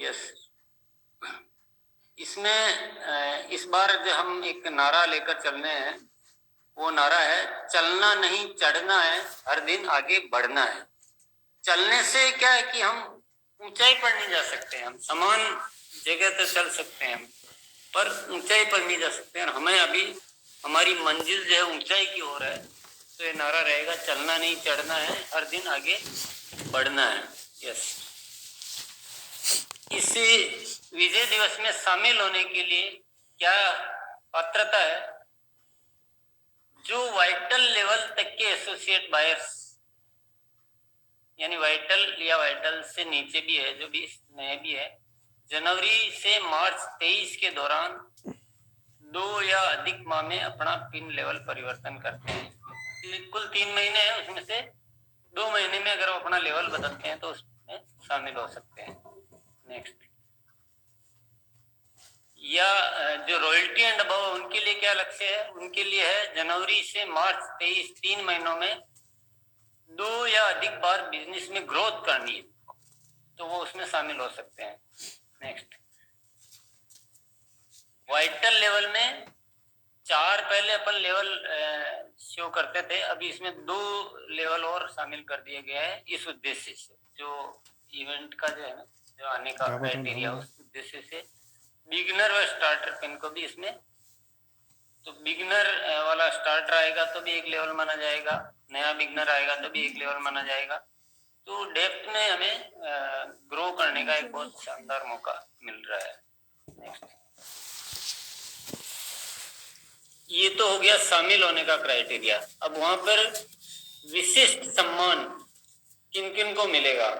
Yes, इसमें इस बार जो हम एक नारा लेकर चलने हैं, वो नारा है चलना नहीं चढ़ना है, हर दिन आगे बढ़ना है। चलने से क्या है कि हम ऊंचाई पर नहीं जा सकते हैं, हम समान जगह तो चल सकते हैं पर ऊंचाई पर नहीं जा सकते हैं। हमें अभी हमारी मंजिल जो है ऊंचाई की ओर है, तो ये नारा रहेगा चलना नहीं चढ़ना है, हर दिन आगे बढ़ना है। यस, इस विजय दिवस में शामिल होने के लिए क्या पात्रता है? जो वाइटल लेवल तक के एसोसिएट बायर्स, यानी वाइटल या वाइटल से नीचे भी है, जो भी नए भी है, जनवरी से मार्च 23 के दौरान 2 या अधिक माह में अपना पिन लेवल परिवर्तन करते हैं। कुल 3 महीने हैं, उसमें से 2 महीने में अगर वो अपना लेवल बदलते हैं तो उसमें शामिल हो सकते हैं। नेक्स्ट, या जो रॉयल्टी एंड अबव, उनके लिए क्या लक्ष्य है? उनके लिए है जनवरी से मार्च 23 3 महीनों में 2 या अधिक बार बिजनेस में ग्रोथ करनी है, तो वो उसमें शामिल हो सकते हैं। नेक्स्ट, वाइटल लेवल में 4 पहले अपन लेवल शो करते थे, अभी इसमें 2 लेवल और शामिल कर दिए गए हैं इस उद्देश्य से, जो इवेंट का जो है ना, जो आने का क्राइटेरिया, उस उद्देश्य से बिगिनर व स्टार्टर पिन को भी इसमें, तो बिगिनर वाला स्टार्टर आएगा तो भी एक लेवल माना जाएगा, नया बिगिनर आएगा तो भी एक लेवल माना जाएगा। तो डेप्थ में हमें ग्रो करने का एक बहुत शानदार मौका मिल रहा है। नेक्स्ट, ये तो हो गया शामिल होने का क्राइटेरिया। अब वहां पर विशिष्ट सम्मान किन किन को मिलेगा?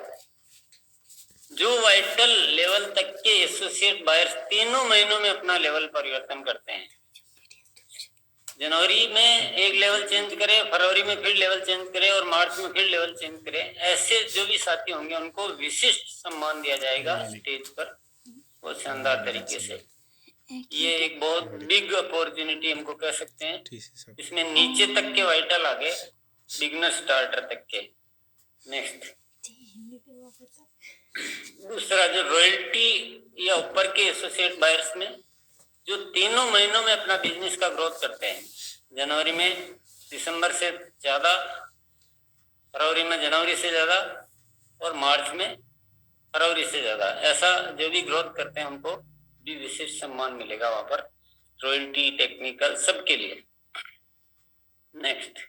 जो वाइटल लेवल तक के एसोसिएट बायर्स 3 महीनों में अपना लेवल परिवर्तन करते हैं, जनवरी में एक लेवल चेंज करे, फरवरी में फिर लेवल चेंज करे और मार्च में फिर लेवल चेंज करे, ऐसे जो भी साथी होंगे उनको विशिष्ट सम्मान दिया जाएगा स्टेज पर बहुत शानदार तरीके से। ये एक बहुत बिग अपॉर्चुनिटी हमको कह सकते हैं। इसमें नीचे तक के वाइटल आ गए, बिगनर स्टार्टर तक के। नेक्स्ट, दूसरा, जो रॉयल्टी या ऊपर के एसोसिएट बायर्स में जो 3 महीनों में अपना बिजनेस का ग्रोथ करते हैं, जनवरी में दिसंबर से ज्यादा, फरवरी में जनवरी से ज्यादा और मार्च में फरवरी से ज्यादा, ऐसा जो भी ग्रोथ करते हैं उनको भी विशेष सम्मान मिलेगा वहां पर, रॉयल्टी, टेक्निकल, सबके लिए। नेक्स्ट,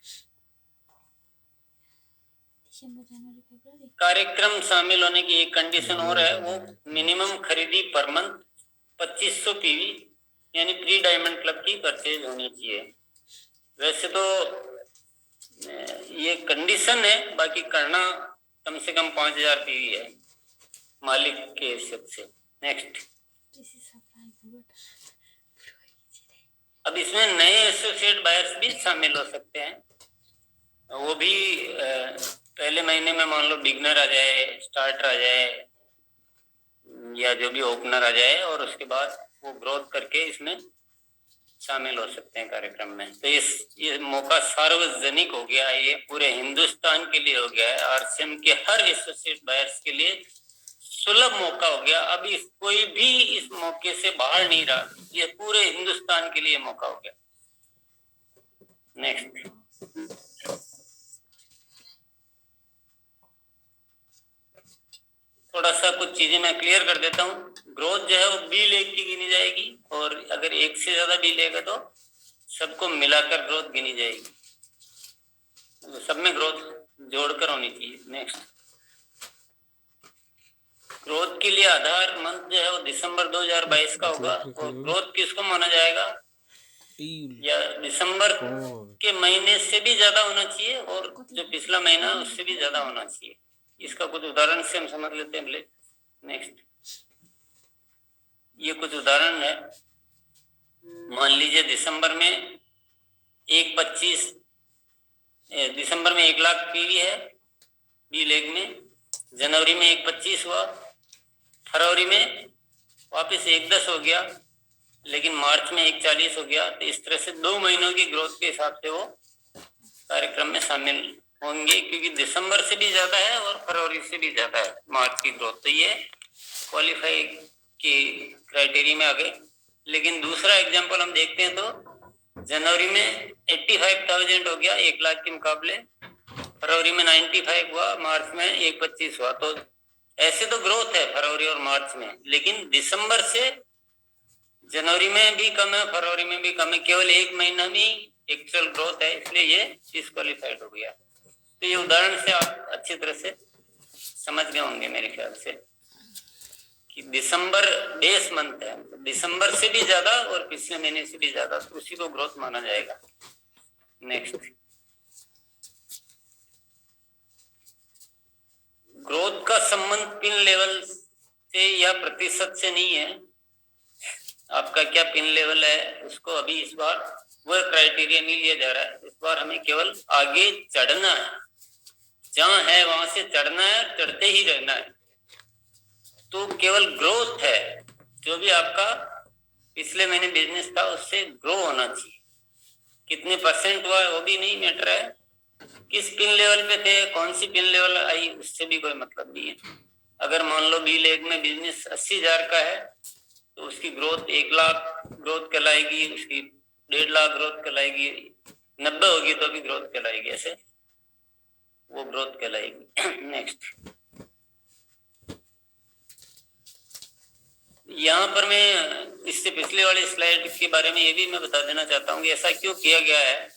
कार्यक्रम शामिल होने की एक कंडीशन और है, वो मिनिमम खरीदी पर मंथ 2500 पीवी यानी प्री डायमंड क्लब की परचेज होनी चाहिए। वैसे तो ये कंडीशन है, बाकी करना कम से कम 5000 पीवी है मालिक के हिसाब से। नेक्स्ट, अब इसमें नए एसोसिएट बायर्स भी शामिल हो सकते हैं, वो भी पहले महीने में मान लो बिगनर आ जाए, स्टार्टर आ जाए या जो भी ओपनर आ जाए, और उसके बाद वो ग्रोथ करके इसमें शामिल हो सकते हैं कार्यक्रम में। तो ये मौका सार्वजनिक हो गया है, ये पूरे हिंदुस्तान के लिए हो गया है, आरसीएम के हर एसोसिएट बायर्स के लिए सुलभ मौका हो गया। अब कोई भी इस मौके से बाहर नहीं रहा, ये पूरे हिंदुस्तान के लिए मौका हो गया। नेक्स्ट, थोड़ा सा कुछ चीजें मैं क्लियर कर देता हूँ। ग्रोथ जो है वो बी लेग की गिनी जाएगी, और अगर एक से ज्यादा बी लेगा तो सबको मिलाकर ग्रोथ गिनी जाएगी, सब में ग्रोथ जोड़कर होनी चाहिए। नेक्स्ट, ग्रोथ के लिए आधार मंथ जो है वो दिसंबर 2022 का होगा, और ग्रोथ किसको माना जाएगा? या दिसंबर के महीने से भी ज्यादा होना चाहिए, और जो पिछला महीना है उससे भी ज्यादा होना चाहिए। इसका कुछ उदाहरण से हम समझ लेते हैं। नेक्स्ट, ये कुछ उदाहरण है। मान लीजिए दिसंबर में 1.25, दिसंबर में 1 लाख पीवी है बी लेग में, जनवरी में 1.25 हुआ, फरवरी में वापस 1.10 हो गया, लेकिन मार्च में 1.40 हो गया। तो इस तरह से 2 महीनों की ग्रोथ के हिसाब से वो कार्यक्रम में शामिल होंगे, क्योंकि दिसंबर से भी ज्यादा है और फरवरी से भी ज्यादा है मार्च की ग्रोथ। तो ये क्वालिफाई की क्राइटेरिया में आ गए। लेकिन दूसरा एग्जांपल हम देखते हैं तो जनवरी में 85,000 हो गया 1 लाख के मुकाबले, फरवरी में 95 हुआ, मार्च में 125 हुआ। तो ऐसे तो ग्रोथ है फरवरी और मार्च में, लेकिन दिसंबर से जनवरी में भी कम है, फरवरी में भी कम है, केवल 1 महीना में एक्चुअल ग्रोथ है, इसलिए ये डिस्क्वालीफाइड हो गया। तो ये उदाहरण से आप अच्छी तरह से समझ गए होंगे मेरे ख्याल से कि दिसंबर बेस मंथ है, दिसंबर से भी ज्यादा और पिछले महीने से भी ज्यादा, तो उसी को ग्रोथ माना जाएगा। नेक्स्ट, ग्रोथ का संबंध पिन लेवल से या प्रतिशत से नहीं है। आपका क्या पिन लेवल है उसको अभी इस बार वह क्राइटेरिया नहीं लिया जा रहा है। इस बार हमें केवल आगे चढ़ना है, जहां है वहां से चढ़ना है, चढ़ते ही रहना है। तो केवल ग्रोथ है, जो भी आपका पिछले महीने बिजनेस था उससे ग्रो होना चाहिए। कितने परसेंट हुआ है वो भी नहीं मैटर है, किस पिन लेवल पे थे, कौन सी पिन लेवल आई, उससे भी कोई मतलब नहीं है। अगर मान लो बी लेग में बिजनेस 80,000 का है तो उसकी ग्रोथ 1 लाख ग्रोथ कहलाएगी, उसकी 1.5 लाख ग्रोथ कहलाएगी, 90 होगी तो भी ग्रोथ कहलाएगी, ऐसे वो ग्रोथ कहलाएगी। नेक्स्ट, यहाँ पर मैं इससे पिछले वाले स्लाइड के बारे में ये भी मैं बता देना चाहता हूँ कि ऐसा क्यों किया गया है।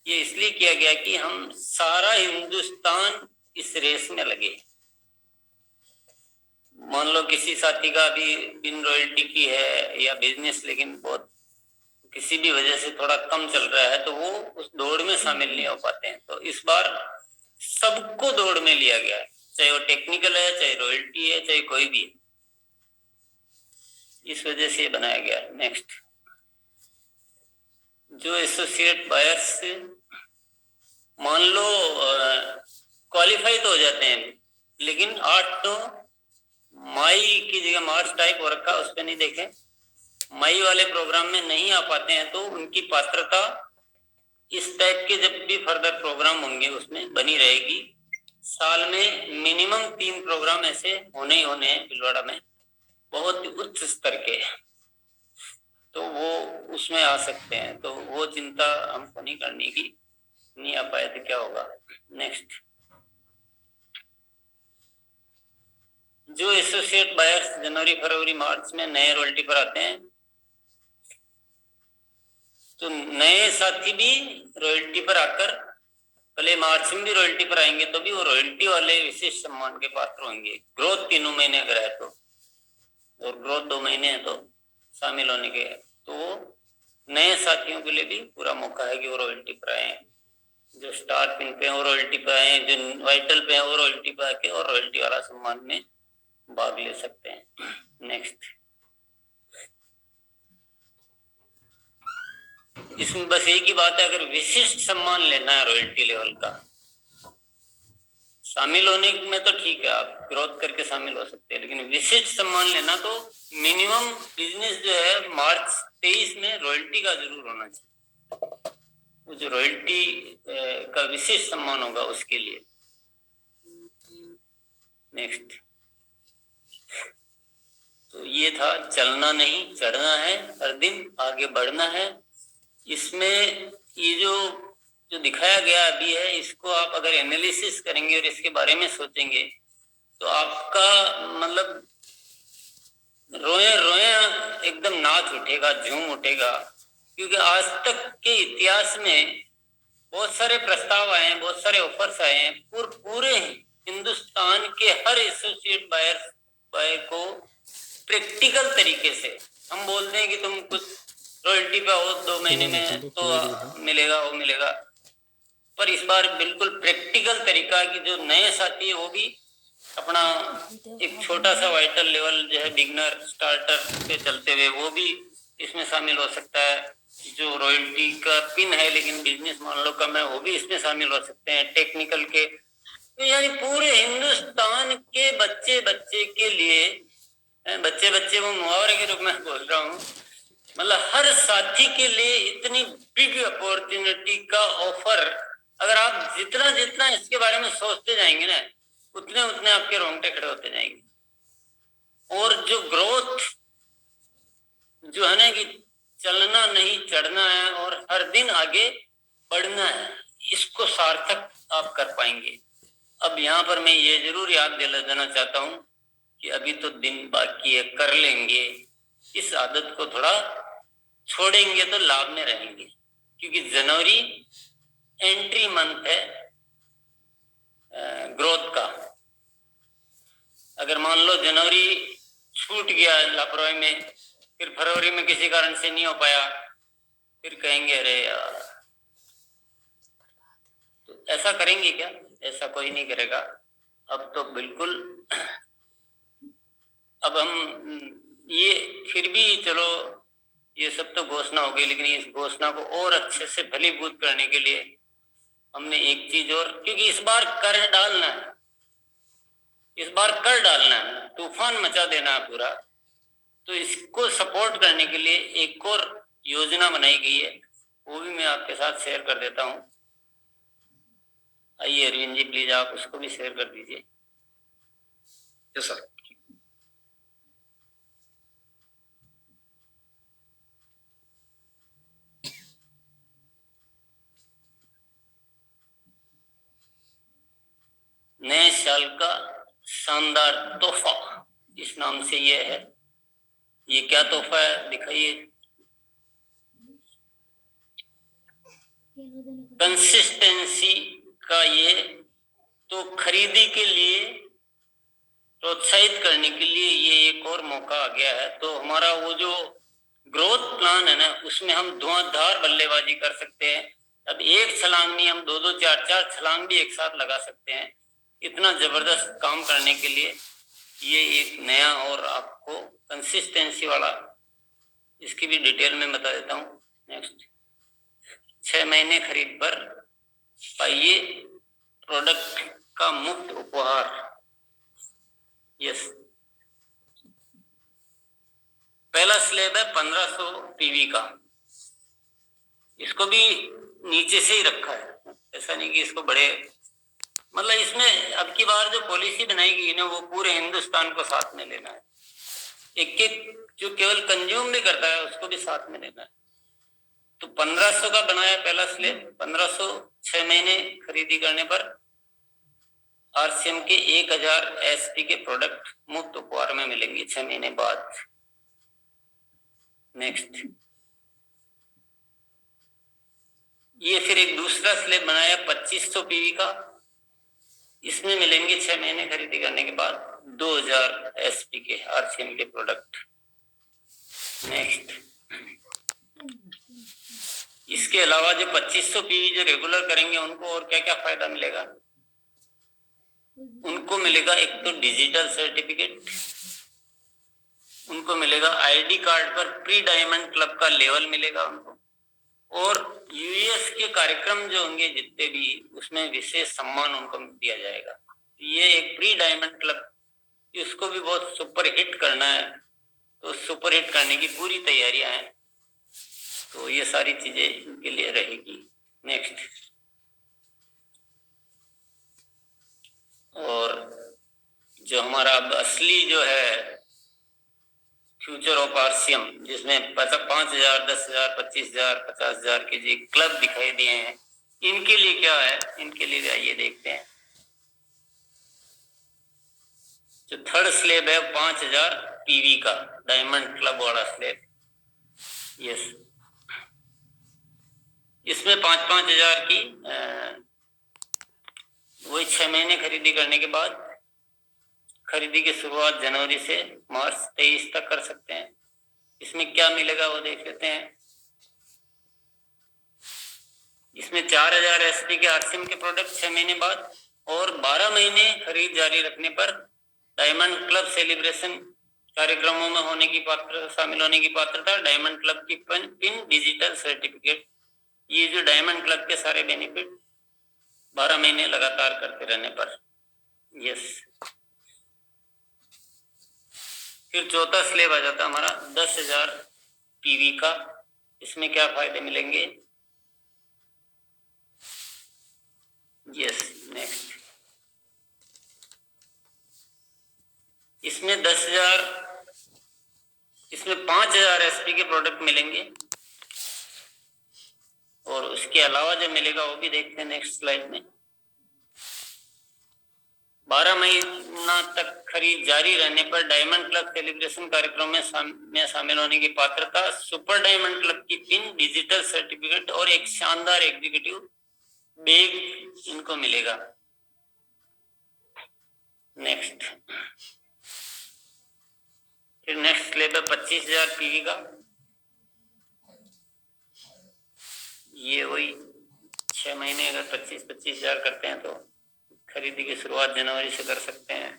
ये इसलिए किया गया कि हम सारा हिंदुस्तान इस रेस में लगे। मान लो किसी साथी का भी बिन रॉयल्टी की है या बिजनेस लेकिन बहुत किसी भी वजह से थोड़ा कम चल रहा है, तो वो उस दौड़ में शामिल नहीं हो पाते हैं। तो इस बार सबको दौड़ में लिया गया है, चाहे वो टेक्निकल है, चाहे रॉयल्टी है, चाहे कोई भी है, इस वजह से बनाया गया। नेक्स्ट, जो एसोसिएट बायर्स मान लो क्वालिफाई तो हो जाते हैं, लेकिन 8 तो मई की जगह मार्च टाइप हो रखा, उस पर नहीं देखें, मई वाले प्रोग्राम में नहीं आ पाते हैं, तो उनकी पात्रता इस टाइप के जब भी फर्दर प्रोग्राम होंगे उसमें बनी रहेगी। साल में मिनिमम 3 प्रोग्राम ऐसे होने ही होने हैं भीलवाड़ा में, बहुत उच्च स्तर के, तो वो उसमें आ सकते हैं। तो वो चिंता हमको नहीं करनी की नहीं आ पाए तो क्या होगा। नेक्स्ट, जो एसोसिएट बायर्स जनवरी फरवरी मार्च में नए रॉयल्टी पर आते हैं, तो नए साथी भी रॉयल्टी पर आकर भले मार्च में भी रॉयल्टी पर आएंगे तो भी वो रॉयल्टी वाले विशेष सम्मान के पात्र होंगे। ग्रोथ 3 महीने अगर है तो, और ग्रोथ 2 महीने है तो शामिल होने के, तो नए साथियों के लिए भी पूरा मौका है कि वो रॉयल्टी पर आए। जो स्टार पिन पे वो रॉयल्टी पे आए, जो वाइटल पे वो रॉयल्टी पे आके और रॉयल्टी वाला सम्मान में भाग ले सकते हैं। नेक्स्ट, इसमें बस एक ही बात है, अगर विशिष्ट सम्मान लेना है रॉयल्टी लेवल का, शामिल होने में तो ठीक है, आप ग्रोथ करके शामिल हो सकते हैं, लेकिन विशिष्ट सम्मान लेना तो मिनिमम बिजनेस जो है मार्च 23 में रॉयल्टी का जरूर होना चाहिए। वो जो रॉयल्टी का विशेष सम्मान होगा उसके लिए। नेक्स्ट, तो ये था चलना नहीं चढ़ना है, हर दिन आगे बढ़ना है। इसमें ये जो दिखाया गया अभी है, इसको आप अगर एनालिसिस करेंगे और इसके बारे में सोचेंगे तो आपका मतलब रोए रोए एकदम नाच उठेगा, झूम उठेगा। क्योंकि आज तक के इतिहास में बहुत सारे प्रस्ताव आए हैं, बहुत सारे ऑफर्स आए हैं, पूरे हिंदुस्तान के हर एसोसिएट बायर को प्रैक्टिकल तरीके से हम बोलते हैं कि तुम कुछ रॉयल्टी पे हो 2 महीने में तो मिलेगा, वो मिलेगा, पर इस बार बिल्कुल प्रैक्टिकल तरीका कि जो नए साथी है वो भी अपना एक छोटा सा वाइटल लेवल जो है बिगनर स्टार्टर पे चलते हुए वो भी इसमें शामिल हो सकता है। जो रॉयल्टी का पिन है लेकिन बिजनेस मान लो कम है, वो भी इसमें शामिल हो सकते हैं। टेक्निकल के, तो यानी पूरे हिंदुस्तान के बच्चे बच्चे के लिए, बच्चे बच्चे वो मुहावरे के रूप में बोल रहा हूँ, मतलब हर साथी के लिए इतनी बिग अपॉर्चुनिटी का ऑफर, अगर आप जितना जितना इसके बारे में सोचते जाएंगे ना, उतने उतने आपके रोंगटे खड़े होते जाएंगे। और है ना कि चलना नहीं चढ़ना है और हर दिन आगे बढ़ना है, इसको सार्थक आप कर पाएंगे। अब यहाँ पर मैं ये जरूर याद दिला देना चाहता हूँ कि अभी तो दिन बाकी है, कर लेंगे। इस आदत को थोड़ा छोड़ेंगे तो लाभ में रहेंगे, क्योंकि जनवरी एंट्री मंथ है ग्रोथ का। अगर मान लो जनवरी छूट गया लापरवाही में, फिर फरवरी में किसी कारण से नहीं हो पाया, फिर कहेंगे अरे यार। तो ऐसा करेंगे क्या? ऐसा कोई नहीं करेगा। अब तो बिल्कुल अब हम ये फिर भी चलो, ये सब तो घोषणा हो गई, लेकिन इस घोषणा को और अच्छे से फलीभूत करने के लिए हमने एक चीज और, क्योंकि इस बार कर डालना है, इस बार कर डालना है, तूफान मचा देना है पूरा। तो इसको सपोर्ट करने के लिए एक और योजना बनाई गई है, वो भी मैं आपके साथ शेयर कर देता हूँ। आइए अरविंद जी प्लीज आप उसको भी शेयर कर दीजिए। Yes sir. नए साल का शानदार तोहफा, इस नाम से ये है। ये क्या तोहफा है दिखाइए। कंसिस्टेंसी का ये तो खरीदी के लिए प्रोत्साहित करने के लिए ये एक और मौका आ गया है। तो हमारा वो जो ग्रोथ प्लान है ना, उसमें हम धुआंधार बल्लेबाजी कर सकते हैं। अब एक छलांग नहीं, हम दो दो चार चार छलांग भी एक साथ लगा सकते हैं। इतना जबरदस्त काम करने के लिए ये एक नया और आपको कंसिस्टेंसी वाला, इसकी भी डिटेल में बता देता हूँ। नेक्स्ट, 6 महीने खरीद पर पाइए प्रोडक्ट का मुफ्त उपहार। यस, पहला स्लैब है 1500 पीवी का। इसको भी नीचे से ही रखा है, ऐसा नहीं कि इसको बड़े, मतलब इसमें अब की बार जो पॉलिसी बनाई गई ना, वो पूरे हिंदुस्तान को साथ में लेना है। एक एक जो केवल कंज्यूम भी करता है उसको भी साथ में लेना है। तो 1500 का बनाया पहला स्लैब। 1500 6 महीने खरीदी करने पर आरसीएम के 1000 एसपी के प्रोडक्ट मुफ्त उपहार में मिलेंगे 6 महीने बाद। नेक्स्ट, ये फिर एक दूसरा स्लैब बनाया 2500 पीवी का। इसमें मिलेंगे 6 महीने खरीदी करने के बाद 2000 एसपी के आरसीएम के प्रोडक्ट। नेक्स्ट, इसके अलावा जो 2500 पीवी जो रेगुलर करेंगे उनको और क्या क्या फायदा मिलेगा? उनको मिलेगा एक तो डिजिटल सर्टिफिकेट, उनको मिलेगा आईडी कार्ड पर प्री डायमंड क्लब का लेवल मिलेगा उनको, और यूएस के कार्यक्रम जो होंगे जितने भी, उसमें विशेष सम्मान उनको दिया जाएगा। ये एक प्री डायमंड क्लब, इसको भी बहुत सुपर हिट करना है, तो सुपर हिट करने की पूरी तैयारियां हैं। तो ये सारी चीजें इनके लिए रहेगी। नेक्स्ट, और जो हमारा अब असली जो है फ्यूचर ऑफ आरसीएम, जिसमें 5000, 10,000, 25,000, 50,000 के जो क्लब दिखाई दिए हैं, इनके लिए क्या है? इनके लिए आइए देखते हैं। जो थर्ड स्लैब है 5000 पीवी का डायमंड क्लब वाला स्लैब। यस, इसमें 5,000 की वही 6 महीने खरीदी करने के बाद, खरीदी की शुरुआत जनवरी से मार्च 23 तक कर सकते हैं। इसमें क्या मिलेगा वो देख लेते हैं। इसमें 4000 एसपी के आरसीएम के प्रोडक्ट 6 महीने बाद, और 12 महीने खरीद जारी रखने पर डायमंड क्लब सेलिब्रेशन कार्यक्रमों में होने की पात्र, शामिल होने की पात्रता, डायमंड क्लब की पिन डिजिटल सर्टिफिकेट। ये जो डायमंड क्लब के सारे बेनिफिट 12 महीने लगातार करते रहने पर। यस, फिर चौथा स्लैब आ जाता हमारा 10,000 पीवी का। इसमें क्या फायदे मिलेंगे? यस, नेक्स्ट, इसमें 10,000 इसमें 5000 एसपी के प्रोडक्ट मिलेंगे और उसके अलावा जो मिलेगा वो भी देखते हैं नेक्स्ट स्लाइड में। 12 महीना तक खरीद जारी रहने पर डायमंड क्लब सेलिब्रेशन कार्यक्रम में शामिल होने की पात्रता, सुपर डायमंड क्लब की पिन, डिजिटल सर्टिफिकेट और एक शानदार एग्जीक्यूटिव बैग इनको मिलेगा। नेक्स्ट, फिर नेक्स्ट स्लैब है 25,000 पीवी का। ये वही 6 महीने अगर 25,000 करते हैं तो खरीदी की शुरुआत जनवरी से कर सकते हैं।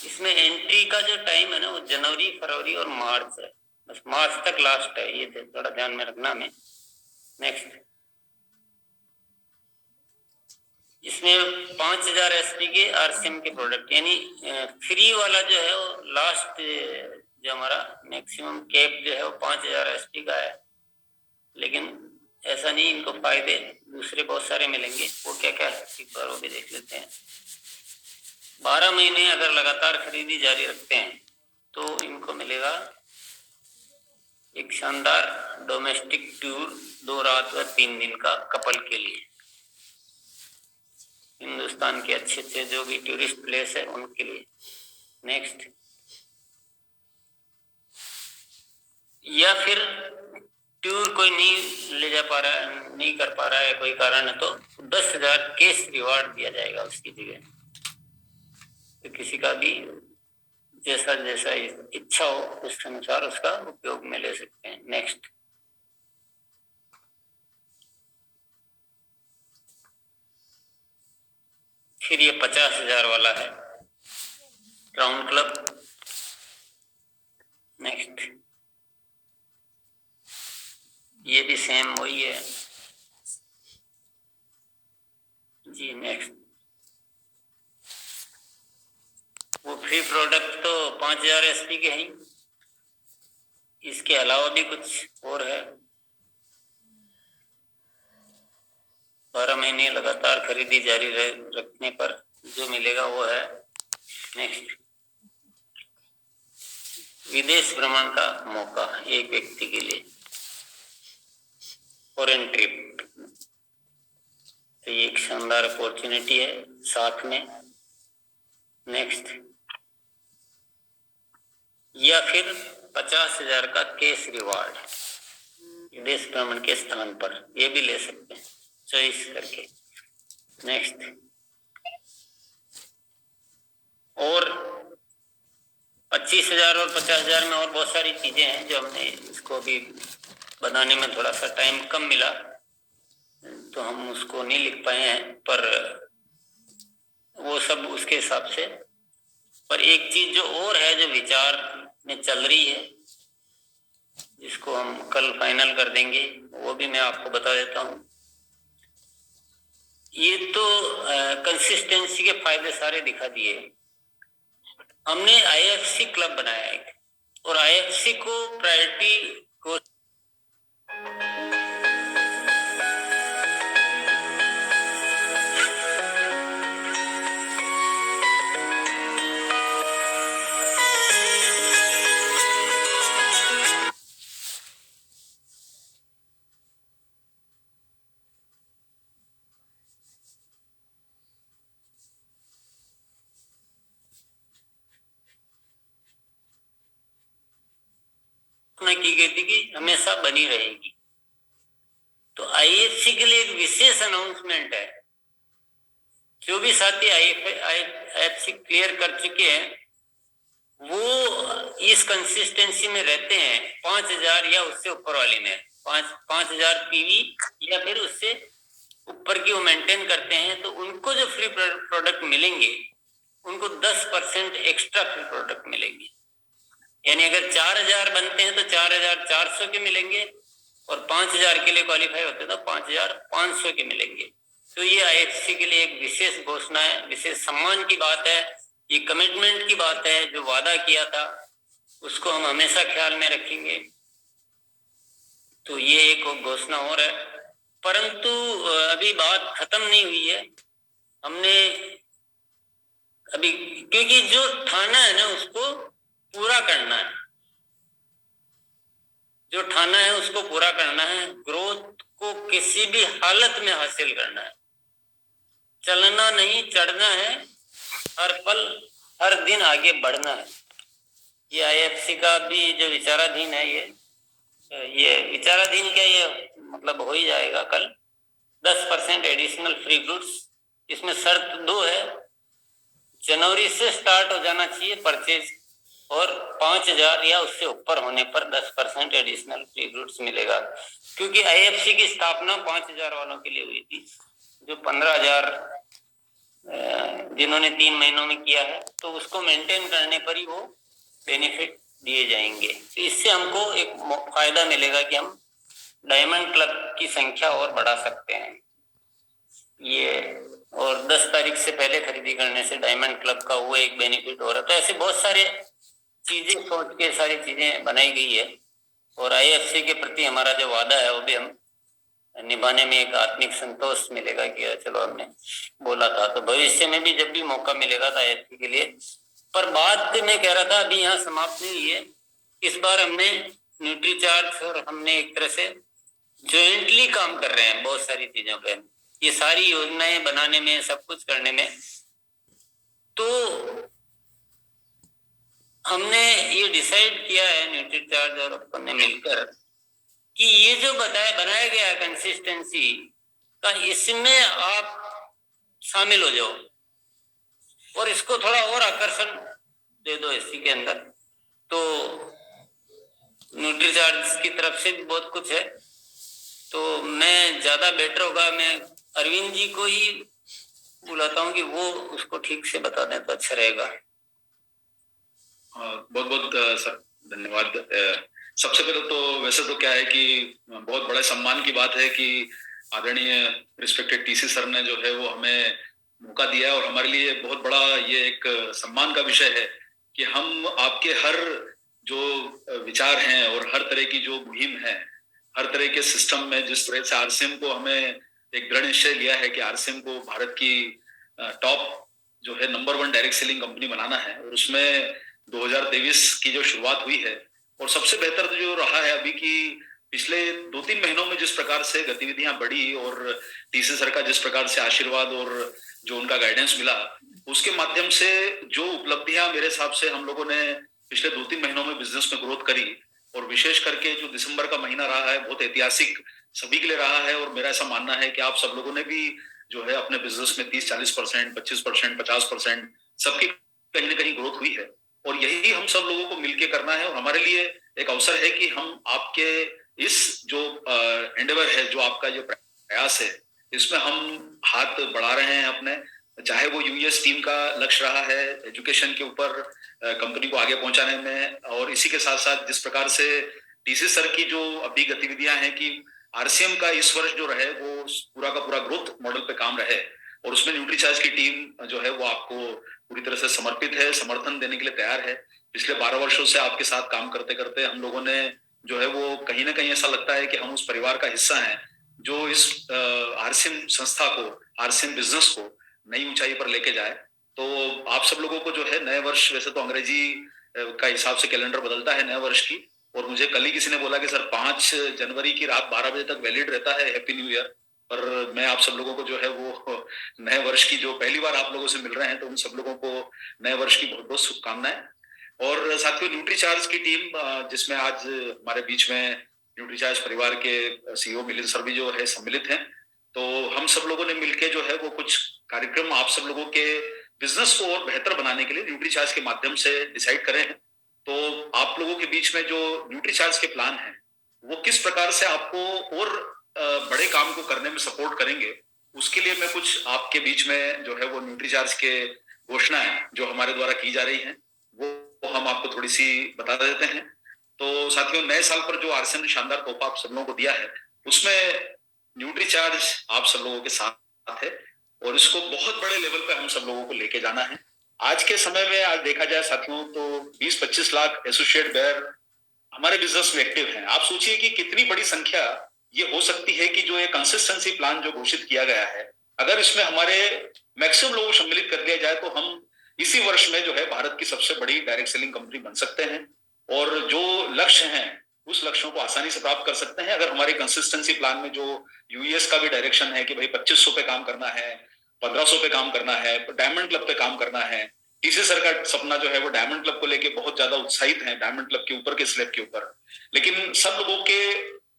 इसमें एंट्री का जो टाइम है ना वो जनवरी, फरवरी और मार्च है, बस मार्च तक लास्ट है, ये थोड़ा ध्यान में रखना में। नेक्स्ट, इसमें 5000 एसपी के आरसीएम के प्रोडक्ट, यानी फ्री वाला जो है वो लास्ट, जो हमारा मैक्सिमम कैप जो है वो 5000 एसपी का है, लेकिन ऐसा नहीं, इनको फायदे दूसरे बहुत सारे मिलेंगे। वो क्या क्या है एक बार वो भी देख लेते हैं। 12 महीने अगर लगातार खरीदी जारी रखते हैं तो इनको मिलेगा एक शानदार डोमेस्टिक टूर 2 रात व 3 दिन का कपल के लिए, हिंदुस्तान के अच्छे अच्छे जो भी टूरिस्ट प्लेस है उनके लिए। नेक्स्ट, या फिर टूर कोई नहीं ले जा पा रहा है, नहीं कर पा रहा है, कोई कारण है, तो 10,000 कैश रिवार्ड दिया जाएगा उसकी जगह। तो किसी का भी जैसा जैसा इच्छा हो उस अनुसार उसका उपयोग में ले सकते हैं। नेक्स्ट, फिर ये 50,000 वाला है क्राउन क्लब। नेक्स्ट, ये भी सेम वही है जी। नेक्स्ट, वो फ्री प्रोडक्ट तो 5000 एसपी के हैं, इसके अलावा भी कुछ और है। 12 महीने लगातार खरीदी जारी रखने पर जो मिलेगा वो है। नेक्स्ट, विदेश भ्रमण का मौका एक व्यक्ति के लिए, फॉरेन ट्रिप, तो ये एक शानदार अपॉर्चुनिटी है साथ में। नेक्स्ट, या फिर 50,000 का कैश रिवार्ड विदेश भ्रमण के स्थान पर, ये भी ले सकते हैं चॉइस करके। नेक्स्ट, और 25,000 और 50,000 में और बहुत सारी चीजें हैं जो हमने इसको भी बनाने में थोड़ा सा टाइम कम मिला तो हम उसको नहीं लिख पाए हैं, पर वो सब उसके हिसाब से। पर एक चीज जो और है जो विचार में चल रही है, जिसको हम कल फाइनल कर देंगे, वो भी मैं आपको बता देता हूँ। ये तो कंसिस्टेंसी के फायदे सारे दिखा दिए। हमने आईएफसी क्लब बनाया है और आईएफसी को प्रायोरिटी को की गई थी कि हमेशा बनी रहेगी। तो आईएफसी के लिए एक विशेष अनाउंसमेंट है। जो भी साथी आईएफसी क्लियर कर चुके हैं वो इस कंसिस्टेंसी में रहते हैं, 5000 या उससे ऊपर वाली में 5000 पीवी या फिर उससे ऊपर की वो मेंटेन करते हैं, तो उनको जो फ्री प्रोडक्ट मिलेंगे उनको 10% एक्स्ट्रा फ्री प्रोडक्ट मिलेंगे। यानी अगर 4000 बनते हैं तो 4400 के मिलेंगे और 5000 के लिए क्वालिफाई होते हैं तो 5500 के मिलेंगे। तो ये आईएफसी के लिए एक विशेष घोषणा है, विशेष सम्मान की बात है, ये कमिटमेंट की बात है। जो वादा किया था उसको हम हमेशा ख्याल में रखेंगे। तो ये एक घोषणा और है, परंतु अभी बात खत्म नहीं हुई है। हमने अभी, क्योंकि जो ठाना है ना उसको पूरा करना है, किसी भी हालत में हासिल करना है, चलना नहीं चढ़ना है, हर पल हर दिन आगे बढ़ना है। ये आईएफसी का भी जो विचाराधीन है, ये विचाराधीन क्या, ये मतलब हो ही जाएगा कल। 10% एडिशनल फ्री गुड्स, इसमें शर्त 2 है, जनवरी से स्टार्ट हो जाना चाहिए परचेज, और 5,000 या उससे ऊपर होने पर 10% एडिशनल फ्री गुड्स मिलेगा। क्योंकि आईएफसी की स्थापना 5,000 वालों के लिए हुई थी, जो 15,000 जिन्होंने 3 महीनों में किया है, तो उसको मेंटेन करने पर ही वो बेनिफिट दिए जाएंगे। तो इससे हमको एक फायदा मिलेगा कि हम डायमंड क्लब की संख्या और बढ़ा सकते हैं। ये और 10 तारीख से पहले खरीदी करने से डायमंड क्लब का वो एक बेनिफिट हो रहा है। तो ऐसे बहुत सारे चीजें सोच के सारी चीजें बनाई गई है, और आईएफसी के प्रति हमारा जो वादा है वो भी हम निभाने में एक आत्मिक संतोष मिलेगा कि चलो हमने बोला था। तो भविष्य में भी जब भी मौका मिलेगा था आईएफसी के लिए, पर बात मैं कह रहा था अभी यहाँ समाप्त नहीं हुई है। इस बार हमने न्यूट्रीचार्ज और हमने एक तरह से जॉइंटली काम कर रहे हैं बहुत सारी चीजों पे, ये सारी योजनाएं बनाने में, सब कुछ करने में। तो हमने ये डिसाइड किया है न्यूट्रीचार्ज और अपन ने मिलकर कि ये जो बनाया गया कंसिस्टेंसी का, इसमें आप शामिल हो जाओ और इसको थोड़ा और आकर्षण दे दो इसी के अंदर। तो न्यूट्रीचार्ज की तरफ से भी बहुत कुछ है, तो मैं ज्यादा बेटर होगा, मैं अरविंद जी को ही बुलाता हूँ कि वो उसको ठीक से बता दें तो अच्छा रहेगा। बहुत बहुत सर धन्यवाद। सबसे पहले तो वैसे तो क्या है कि बहुत बड़े सम्मान की बात है कि आदरणीय रिस्पेक्टेड टीसी सर ने जो है वो हमें मौका दिया, और हमारे लिए बहुत बड़ा ये एक सम्मान का विषय है कि हम आपके हर जो विचार हैं और हर तरह की जो मुहिम है, हर तरह के सिस्टम में जिस तरह से आरसीएम को हमें एक दृढ़ निश्चय लिया है कि आरसीएम को भारत की टॉप जो है नंबर 1 डायरेक्ट सेलिंग कंपनी बनाना है, और उसमें 2023 की जो शुरुआत हुई है, और सबसे बेहतर जो रहा है अभी की पिछले 2-3 महीनों में जिस प्रकार से गतिविधियां बढ़ी और टीसी सर का जिस प्रकार से आशीर्वाद और जो उनका गाइडेंस मिला, उसके माध्यम से जो उपलब्धियां मेरे हिसाब से हम लोगों ने पिछले 2-3 महीनों में बिजनेस में ग्रोथ करी, और विशेष करके जो दिसंबर का महीना रहा है बहुत ऐतिहासिक सभी के लिए रहा है। और मेरा ऐसा मानना है कि आप सब लोगों ने भी जो है अपने बिजनेस में 30-40%, 25%, 50% सबकी कहीं ना कहीं ग्रोथ हुई है, और यही हम सब लोगों को मिलकर करना है। और हमारे लिए एक अवसर है कि हम आपके इस जो एंडेवर है, जो आपका जो प्रयास है, इसमें हम हाथ बढ़ा रहे हैं अपने, चाहे वो यूएस टीम का लक्ष्य रहा है एजुकेशन के ऊपर कंपनी को आगे पहुंचाने में, और इसी के साथ साथ जिस प्रकार से टीसी सर की जो अभी गतिविधियां हैं कि आरसीएम का इस वर्ष जो रहे वो पूरा का पूरा ग्रोथ मॉडल पे काम रहे, और उसमें न्यूट्रीचार्ज की टीम जो है वो आपको पूरी तरह से समर्पित है, समर्थन देने के लिए तैयार है। पिछले 12 वर्षों से आपके साथ काम करते करते हम लोगों ने जो है वो कहीं ना कहीं ऐसा लगता है कि हम उस परिवार का हिस्सा हैं जो इस आरसीएम संस्था को, आरसीएम बिजनेस को नई ऊंचाई पर लेके जाए। तो आप सब लोगों को जो है नए वर्ष, वैसे तो अंग्रेजी का हिसाब से कैलेंडर बदलता है नए वर्ष की, और मुझे कल ही किसी ने बोला कि सर 5 जनवरी की रात 12 बजे तक वैलिड रहता है, हैप्पी न्यू ईयर। पर मैं आप सब लोगों को जो है वो नए वर्ष की, जो पहली बार आप लोगों से मिल रहे हैं, तो उन सब लोगों को नए वर्ष की बहुत बहुत शुभकामनाएं। और साथियों, न्यूट्रीचार्ज की टीम जिसमें आज हमारे बीच में न्यूट्रीचार्ज परिवार के सीईओ मिलिंद सर भी जो है सम्मिलित हैं, तो हम सब लोगों ने मिलकर जो है वो कुछ कार्यक्रम आप सब लोगों के बिजनेस को और बेहतर बनाने के लिए न्यूट्रीचार्ज के माध्यम से डिसाइड करे हैं। तो आप लोगों के बीच में जो न्यूट्रीचार्ज के प्लान हैं वो किस प्रकार से आपको और बड़े काम को करने में सपोर्ट करेंगे, उसके लिए मैं कुछ आपके बीच में जो है वो न्यूट्रीचार्ज के घोषणाएं जो हमारे द्वारा की जा रही हैं वो हम आपको थोड़ी सी बता देते हैं। तो साथियों, नए साल पर जो आरसीएम ने शानदार तोहफा आप सब लोगों को दिया है उसमें न्यूट्रीचार्ज आप सब लोगों के साथ है, और इसको बहुत बड़े लेवल पे हम सब लोगों को लेके जाना है। आज के समय में आज देखा जाए साथियों तो 20-25 लाख एसोसिएट बेयर हमारे बिजनेस में एक्टिव हैं। आप सोचिए कि कितनी बड़ी संख्या ये हो सकती है कि जो ये कंसिस्टेंसी प्लान जो घोषित किया गया है, अगर इसमें हमारे मैक्सिमम लोगों को सम्मिलित कर लिया जाए तो हम इसी वर्ष में जो है भारत की सबसे बड़ी डायरेक्ट सेलिंग कंपनी बन सकते हैं। और जो लक्ष्य हैं उस लक्ष्यों को आसानी से प्राप्त कर सकते हैं अगर हमारे कंसिस्टेंसी प्लान में जो यूएस का भी डायरेक्शन है कि भाई 2500 पे काम करना है, 1500 पे काम करना है, डायमंड क्लब पे काम करना है। टीसी सर का सपना जो है वो डायमंड क्लब को लेके बहुत ज्यादा उत्साहित है, डायमंड क्लब के ऊपर के स्लैब के ऊपर। लेकिन सब लोगों के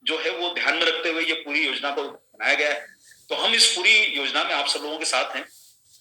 जो है वो ध्यान में रखते हुए ये पूरी योजना को बनाया गया है। तो हम इस पूरी योजना में आप सब लोगों के साथ हैं।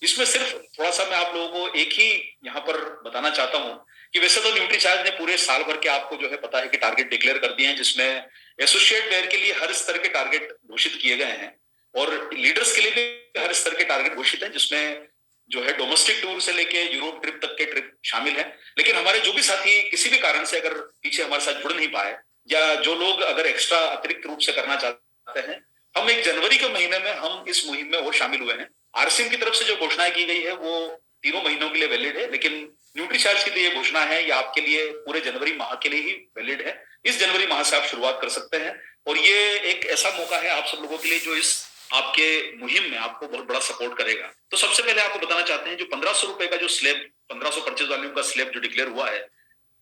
इसमें सिर्फ थोड़ा सा मैं आप लोगों को एक ही यहाँ पर बताना चाहता हूँ कि वैसे तो न्यूट्रीचार्ज ने पूरे साल भर के आपको जो है पता है कि टारगेट डिक्लेयर कर दिए हैं, जिसमें एसोसिएट बेयर के लिए हर स्तर के टारगेट घोषित किए गए हैं और लीडर्स के लिए भी हर स्तर के टारगेट घोषित हैं, जिसमें जो है डोमेस्टिक टूर से लेके यूरोप ट्रिप तक के ट्रिप शामिल है। लेकिन हमारे जो भी साथी किसी भी कारण से अगर पीछे हमारे साथ जुड़ नहीं पाए या जो लोग अगर एक्स्ट्रा अतिरिक्त रूप से करना चाहते हैं, हम 1 जनवरी के महीने में हम इस मुहिम में और शामिल हुए हैं। आरसीएम की तरफ से जो घोषणाएं की गई है वो 3 महीनों के लिए वैलिड है, लेकिन न्यूट्रीचार्ज की तो ये घोषणा है ये आपके लिए पूरे जनवरी माह के लिए ही वैलिड है। इस जनवरी माह से आप शुरुआत कर सकते हैं और ये एक ऐसा मौका है आप सब लोगों के लिए जो इस आपके मुहिम में आपको बहुत बड़ा सपोर्ट करेगा। तो सबसे पहले आपको बताना चाहते हैं जो 1500 रुपए का जो स्लैब 1500 परचेज वॉल्यूम का स्लैब जो डिक्लेयर हुआ है,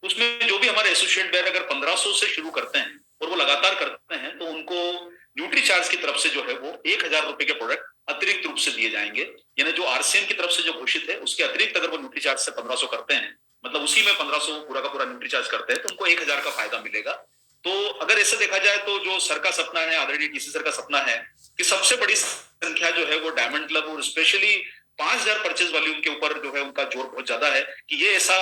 उसमें जो भी हमारे एसोसिएट बेयर अगर 1500 से शुरू करते हैं और वो लगातार करते हैं तो उनको न्यूट्रीचार्ज की तरफ से जो है वो 1000 रुपए के प्रोडक्ट अतिरिक्त रूप से दिए जाएंगे। यानी जो आरसीएम की तरफ से जो घोषित है उसके अतिरिक्त अगर वो न्यूट्रीचार्ज से 1500 करते हैं, मतलब उसी में 1500 पूरा का पूरा न्यूट्रीचार्ज करते हैं, तो उनको 1000 का फायदा मिलेगा। तो अगर ऐसे देखा जाए तो जो सर का सपना है, आदरणीय टीसी सर का सपना है कि सबसे बड़ी संख्या जो है वो डायमंड क्लब और स्पेशली 5000 परचेज वॉल्यूम के ऊपर जो है उनका जोर बहुत ज्यादा है कि ये ऐसा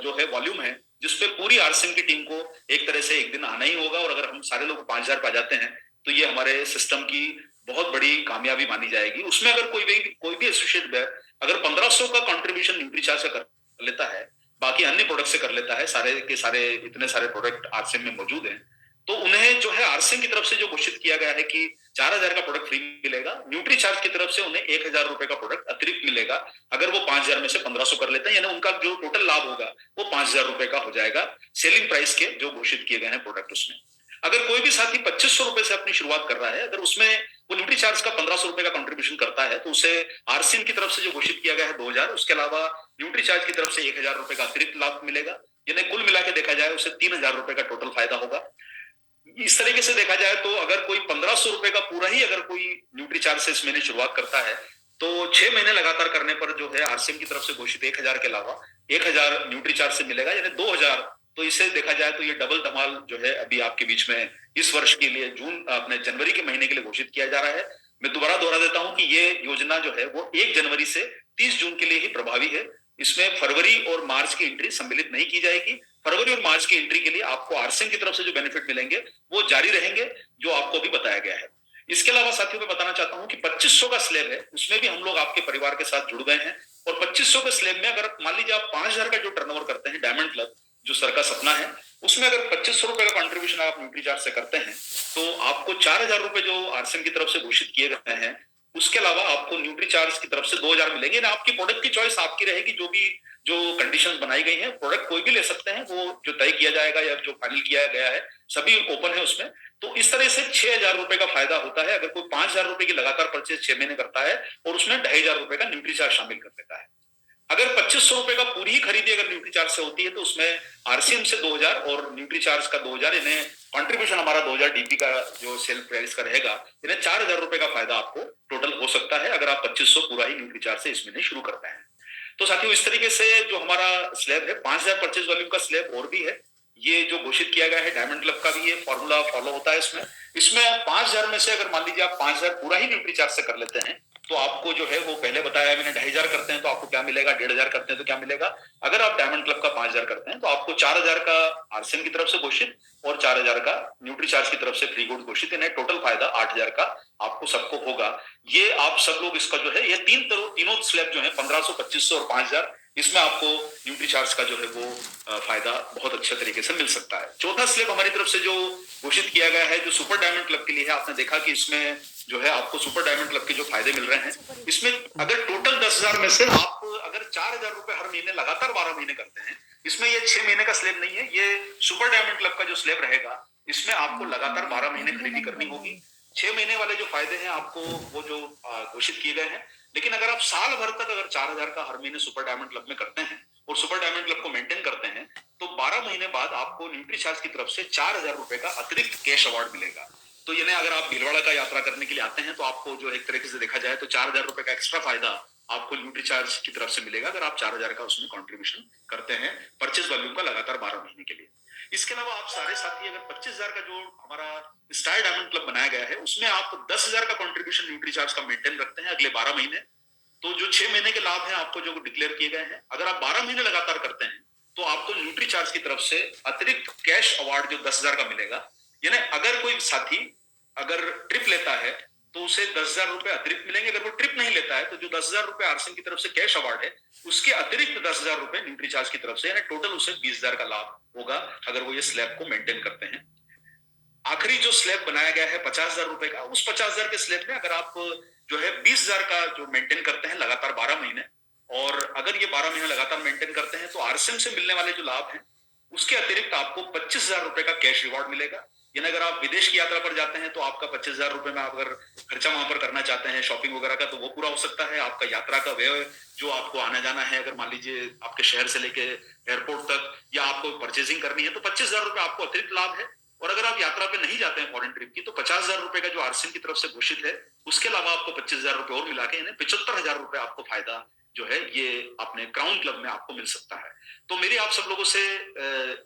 जो है वॉल्यूम है जिसपे पूरी आरसीएम की टीम को एक तरह से एक दिन आना ही होगा। और अगर हम सारे लोग 5000 पा जाते हैं तो ये हमारे सिस्टम की बहुत बड़ी कामयाबी मानी जाएगी। उसमें अगर कोई भी एसोसिएट बेयर अगर 1500 का कंट्रीब्यूशन न्यूट्रीचार्ज से कर लेता है, बाकी अन्य प्रोडक्ट से कर लेता है, सारे के सारे इतने सारे प्रोडक्ट आरसीएम में मौजूद हैं, तो उन्हें जो है आरसीएम की तरफ से जो घोषित किया गया है कि 4000 का प्रोडक्ट फ्री मिलेगा, न्यूट्रीचार्ज की तरफ से उन्हें 1000 रुपए का प्रोडक्ट अतिरिक्त मिलेगा अगर वो 5000 में से 1500 कर लेते हैं। यानी उनका जो टोटल लाभ होगा वो 5000 रुपए का हो जाएगा सेलिंग प्राइस के जो घोषित किए गए हैं प्रोडक्ट उसमें। अगर कोई भी साथी 2500 रुपए से अपनी शुरुआत कर रहा है, अगर उसमें वो न्यूट्रीचार्ज का 1500 रुपए का कंट्रीब्यूशन करता है तो उसे आरसीएम की तरफ से जो घोषित किया गया है 2000, उसके अलावा न्यूट्रीचार्ज की तरफ से 1000 रुपए का अतिरिक्त लाभ मिलेगा। यानी कुल मिला के देखा जाए उसे 3000 रुपए का टोटल फायदा होगा। इस तरीके से देखा जाए तो अगर कोई 1500 रुपए का पूरा ही अगर कोई न्यूट्रीचार्ज से इस महीने शुरुआत करता है तो 6 महीने लगातार करने पर जो है आरसीएम की तरफ से घोषित 1000 के अलावा 1000 न्यूट्रीचार्ज से मिलेगा, यानी 2000। तो इसे देखा जाए तो ये डबल धमाल जो है अभी आपके बीच में इस वर्ष के लिए अपने जनवरी के महीने के लिए घोषित किया जा रहा है। मैं दोबारा दोहरा देता हूं कि ये योजना जो है वो 1 जनवरी से 30 जून के लिए ही प्रभावी है। इसमें फरवरी और मार्च की एंट्री सम्मिलित नहीं की जाएगी। फरवरी और मार्च की एंट्री के लिए आपको आरसीएम की तरफ से जो बेनिफिट मिलेंगे वो जारी रहेंगे, जो आपको भी बताया गया है। इसके अलावा साथियों मैं बताना चाहता हूं कि 2500 का स्लैब है, उसमें भी हम लोग आपके परिवार के साथ जुड़ गए हैं और 2500 के स्लैब में अगर मान लीजिए आप 5000 का जो टर्नओवर करते हैं डायमंड क्लब जो सर का सपना है, उसमें अगर 2500 रुपए का कंट्रीब्यूशन आप न्यूट्रीचार्ज से करते हैं तो आपको 4000 रुपए जो आरसीएम की तरफ से घोषित किए गए हैं उसके अलावा आपको न्यूट्रीचार्ज की तरफ से 2000 मिलेंगे ना। आपकी प्रोडक्ट की चॉइस आपकी रहेगी, जो कंडीशंस बनाई गई हैं प्रोडक्ट कोई भी ले सकते हैं, वो जो तय किया जाएगा या जो फाइनल किया गया है सभी ओपन है उसमें। तो इस तरह से 6000 रुपए का फायदा होता है अगर कोई 5000 रुपए की लगातार परचेज 6 महीने करता है और उसमें 2500 रुपए का न्यूट्रीचार्ज शामिल कर देता है। अगर 2500 रुपए का पूरी ही खरीदी अगर न्यूट्रीचार्ज से होती है तो उसमें आरसीएम से 2000 और न्यूट्रीचार्ज का 2000, इन्हें कंट्रीब्यूशन हमारा 2000 डीपी का जो सेल प्राइस का रहेगा, इन्हें 4000 रुपए का फायदा आपको टोटल हो सकता है अगर आप 2500 पूरा ही न्यूट्रीचार्ज से इस महीने शुरू करते हैं। तो साथियों इस तरीके से जो हमारा स्लैब है 5000 परचेज वॉल्यूम का स्लैब और भी है, ये जो घोषित किया गया है डायमंड क्लब का भी ये फॉर्मूला फॉलो होता है। इसमें 5000 में से अगर मान लीजिए आप 5000 पूरा ही न्यूट्रीचार्ज से कर लेते हैं तो आपको जो है वो पहले बताया मैंने 2500 करते हैं तो आपको क्या मिलेगा, 1500 करते हैं तो क्या मिलेगा। अगर आप डायमंड क्लब का 5000 करते हैं तो आपको 4000 का आरसीएम की तरफ से घोषित और 4000 का न्यूट्रीचार्ज की तरफ से फ्री गुड घोषित, इन्हें टोटल फायदा 8000 का आपको सबको होगा। ये आप सब लोग इसका जो है ये तीनों स्लैब जो है 1500, 2500 और 5000, इसमें आपको न्यूट्रीचार्ज का जो है वो फायदा बहुत अच्छे तरीके से मिल सकता है। चौथा स्लैब हमारी तरफ से जो घोषित किया गया है जो सुपर डायमंड क्लब के लिए है, आपने देखा कि इसमें जो है आपको सुपर डायमंड क्लब के जो फायदे मिल रहे हैं, इसमें अगर टोटल 10,000 में से आप अगर 4,000 रुपए हर महीने लगातार 12 महीने करते हैं, इसमें ये 6 महीने का स्लैब नहीं है, ये सुपर डायमंड क्लब का जो स्लैब रहेगा इसमें आपको लगातार 12 महीने खरीदी करनी होगी। 6 महीने वाले जो फायदे हैं आपको वो जो घोषित किए गए हैं, लेकिन अगर आप साल भर तक अगर 4,000 का हर महीने सुपर डायमंड क्लब में करते हैं और सुपर डायमंड क्लब को मेंटेन करते हैं तो 12 महीने बाद आपको न्यूट्रीचार्ज की तरफ से 4,000 रुपए का अतिरिक्त कैश अवार्ड मिलेगा। तो यानी अगर आप भीलवाड़ा का यात्रा करने के लिए आते हैं तो आपको जो एक तरीके से देखा जाए तो 4,000 रुपए का एक्स्ट्रा फायदा आपको न्यूट्रीचार्ज की तरफ से मिलेगा अगर आप 4,000 का उसमें कंट्रीब्यूशन करते हैं परचेज वॉल्यूम का लगातार 12 महीने के लिए। इसके अलावा आप सारे साथी अगर 25,000 का जो हमारा स्टार डायमंड क्लब बनाया गया है उसमें आप 10,000 का कंट्रीब्यूशन न्यूट्रीचार्ज का मेंटेन रखते हैं अगले 12 महीने, तो जो 6 महीने के लाभ हैं आपको जो डिक्लेयर किए गए हैं, अगर आप 12 महीने लगातार करते हैं तो आपको न्यूट्रीचार्ज की तरफ से अतिरिक्त कैश अवार्ड जो 10,000 का मिलेगा। यानी अगर कोई साथी अगर ट्रिप लेता है तो उसे 10,000 रुपए अतिरिक्त मिलेंगे, अगर वो ट्रिप नहीं लेता है तो जो 10,000 रुपए आरसीएम की तरफ से कैश अवार्ड है उसके अतिरिक्त 10,000 रुपए न्यूट्रीचार्ज की तरफ से, यानी टोटल उसे 20,000 का लाभ होगा अगर वो ये स्लैब को मेंटेन करते हैं। आखिरी जो स्लैब बनाया गया है 50,000 रुपए का, उस 50,000 के स्लैब में अगर आप जो है 20,000 का जो मेंटेन करते हैं लगातार 12 महीने, और अगर ये 12 महीने लगातार मेंटेन करते हैं तो आरसीएम से मिलने वाले जो लाभ हैं उसके अतिरिक्त आपको 25,000 रुपए का कैश रिवॉर्ड मिलेगा। यानी अगर आप विदेश की यात्रा पर जाते हैं तो आपका 25,000 रुपए में आप अगर खर्चा वहां पर करना चाहते हैं शॉपिंग वगैरह का तो वो पूरा हो सकता है। आपका यात्रा का व्यय जो आपको आना जाना है, अगर मान लीजिए आपके शहर से लेके एयरपोर्ट तक या आपको परचेजिंग करनी है तो 25,000 रुपए आपको अतिरिक्त लाभ है। और अगर आप यात्रा पे नहीं जाते हैं फॉरेन ट्रिप की तो 50,000 रुपए का जो आरसीएम की तरफ से घोषित है उसके अलावा आपको 25,000 रुपए और मिला के 75,000 रुपए आपको फायदा जो है ये अपने क्राउन क्लब में आपको मिल सकता है। तो मेरी आप सब लोगों से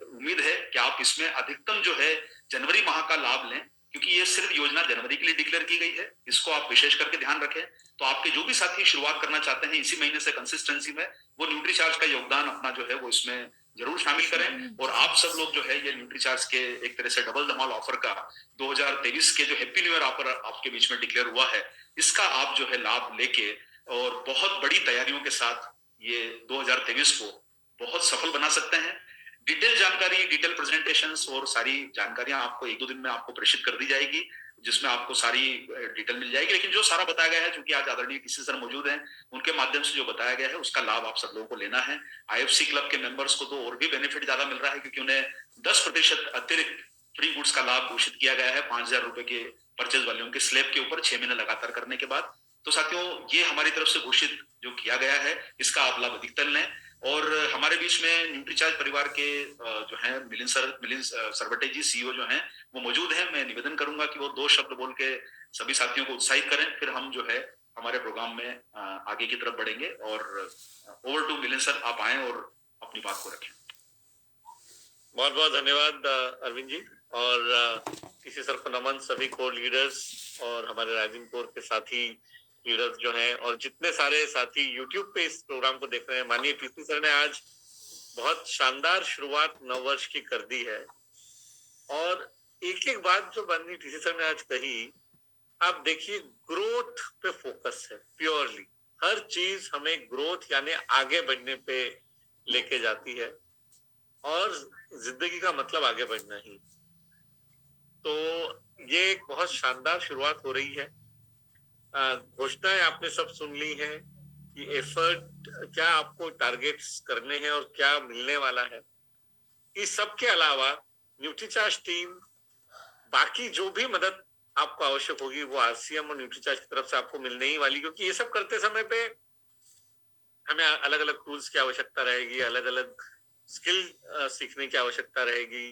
उम्मीद है कि आप इसमें अधिकतम जो है जनवरी माह का लाभ लें, क्योंकि ये सिर्फ योजना जनवरी के लिए डिक्लेयर की गई है, इसको आप विशेष करके ध्यान रखें। तो आपके जो भी साथी शुरुआत करना चाहते हैं इसी महीने से कंसिस्टेंसी में, वो न्यूट्रीचार्ज का योगदान अपना जो है वो इसमें जरूर शामिल करें। और आप सब लोग जो है ये न्यूट्रीचार्ज के एक तरह से डबल धमाल ऑफर का 2023 के जो हैप्पी न्यू ईयर ऑफर आपके बीच में डिक्लेयर हुआ है, इसका आप जो है लाभ लेके और बहुत बड़ी तैयारियों के साथ ये 2023 को बहुत सफल बना सकते हैं। डिटेल जानकारी, डिटेल प्रेजेंटेशंस और सारी जानकारियां आपको 1-2 दिन में आपको प्रेषित कर दी जाएगी, जिसमें आपको सारी डिटेल मिल जाएगी। लेकिन जो सारा बताया गया है, चूंकि आज आदरणीय टीसी सर मौजूद हैं, उनके माध्यम से जो बताया गया है उसका लाभ आप सब लोगों को लेना है। आईएफसी क्लब के मेंबर्स को तो और भी बेनिफिट ज्यादा मिल रहा है, क्योंकि उन्हें 10% अतिरिक्त फ्री गुड्स का लाभ घोषित किया गया है 5,000 रुपए के परचेज वॉल्यूम के स्लैब के ऊपर 6 महीने लगातार करने के बाद। तो साथियों, ये हमारी तरफ से घोषित जो किया गया है इसका आप लाभ अधिकतर लें। और हमारे बीच में न्यूट्रीचार्ज परिवार के जो हैं मिलिंद सरवटे जी सीईओ जो हैं वो मौजूद हैं। मैं निवेदन करूंगा कि वो 2 शब्द बोल के सभी साथियों को उत्साहित करें, फिर हम जो है हमारे प्रोग्राम में आगे की तरफ बढ़ेंगे। और ओवर टू मिलिंद सर, आप आए और अपनी बात को रखें। बहुत बहुत धन्यवाद अरविंद जी, और टीसी सर को नमन, सभी कोर लीडर्स और हमारे राइजिंग कोर के साथी लीडर्स जो हैं और जितने सारे साथी यूट्यूब पे इस प्रोग्राम को देख रहे हैं। माननीय टीसी सर ने आज बहुत शानदार शुरुआत नववर्ष की कर दी है, और एक एक बात जो माननीय टीसी सर ने आज कही, आप देखिए ग्रोथ पे फोकस है प्योरली। हर चीज हमें ग्रोथ यानी आगे बढ़ने पे लेके जाती है, और जिंदगी का मतलब आगे बढ़ना ही। तो ये एक बहुत शानदार शुरुआत हो रही है। घोषणाएं आपने सब सुन ली हैं कि एफर्ट क्या आपको टारगेट्स करने हैं और क्या मिलने वाला है। इस सब के अलावा न्यूट्रीचार्ज टीम बाकी जो भी मदद आपको आवश्यक होगी वो आरसीएम और न्यूट्रीचार्ज की तरफ से आपको मिलने ही वाली, क्योंकि ये सब करते समय पे हमें अलग अलग टूल्स की आवश्यकता रहेगी, अलग अलग स्किल सीखने की आवश्यकता रहेगी।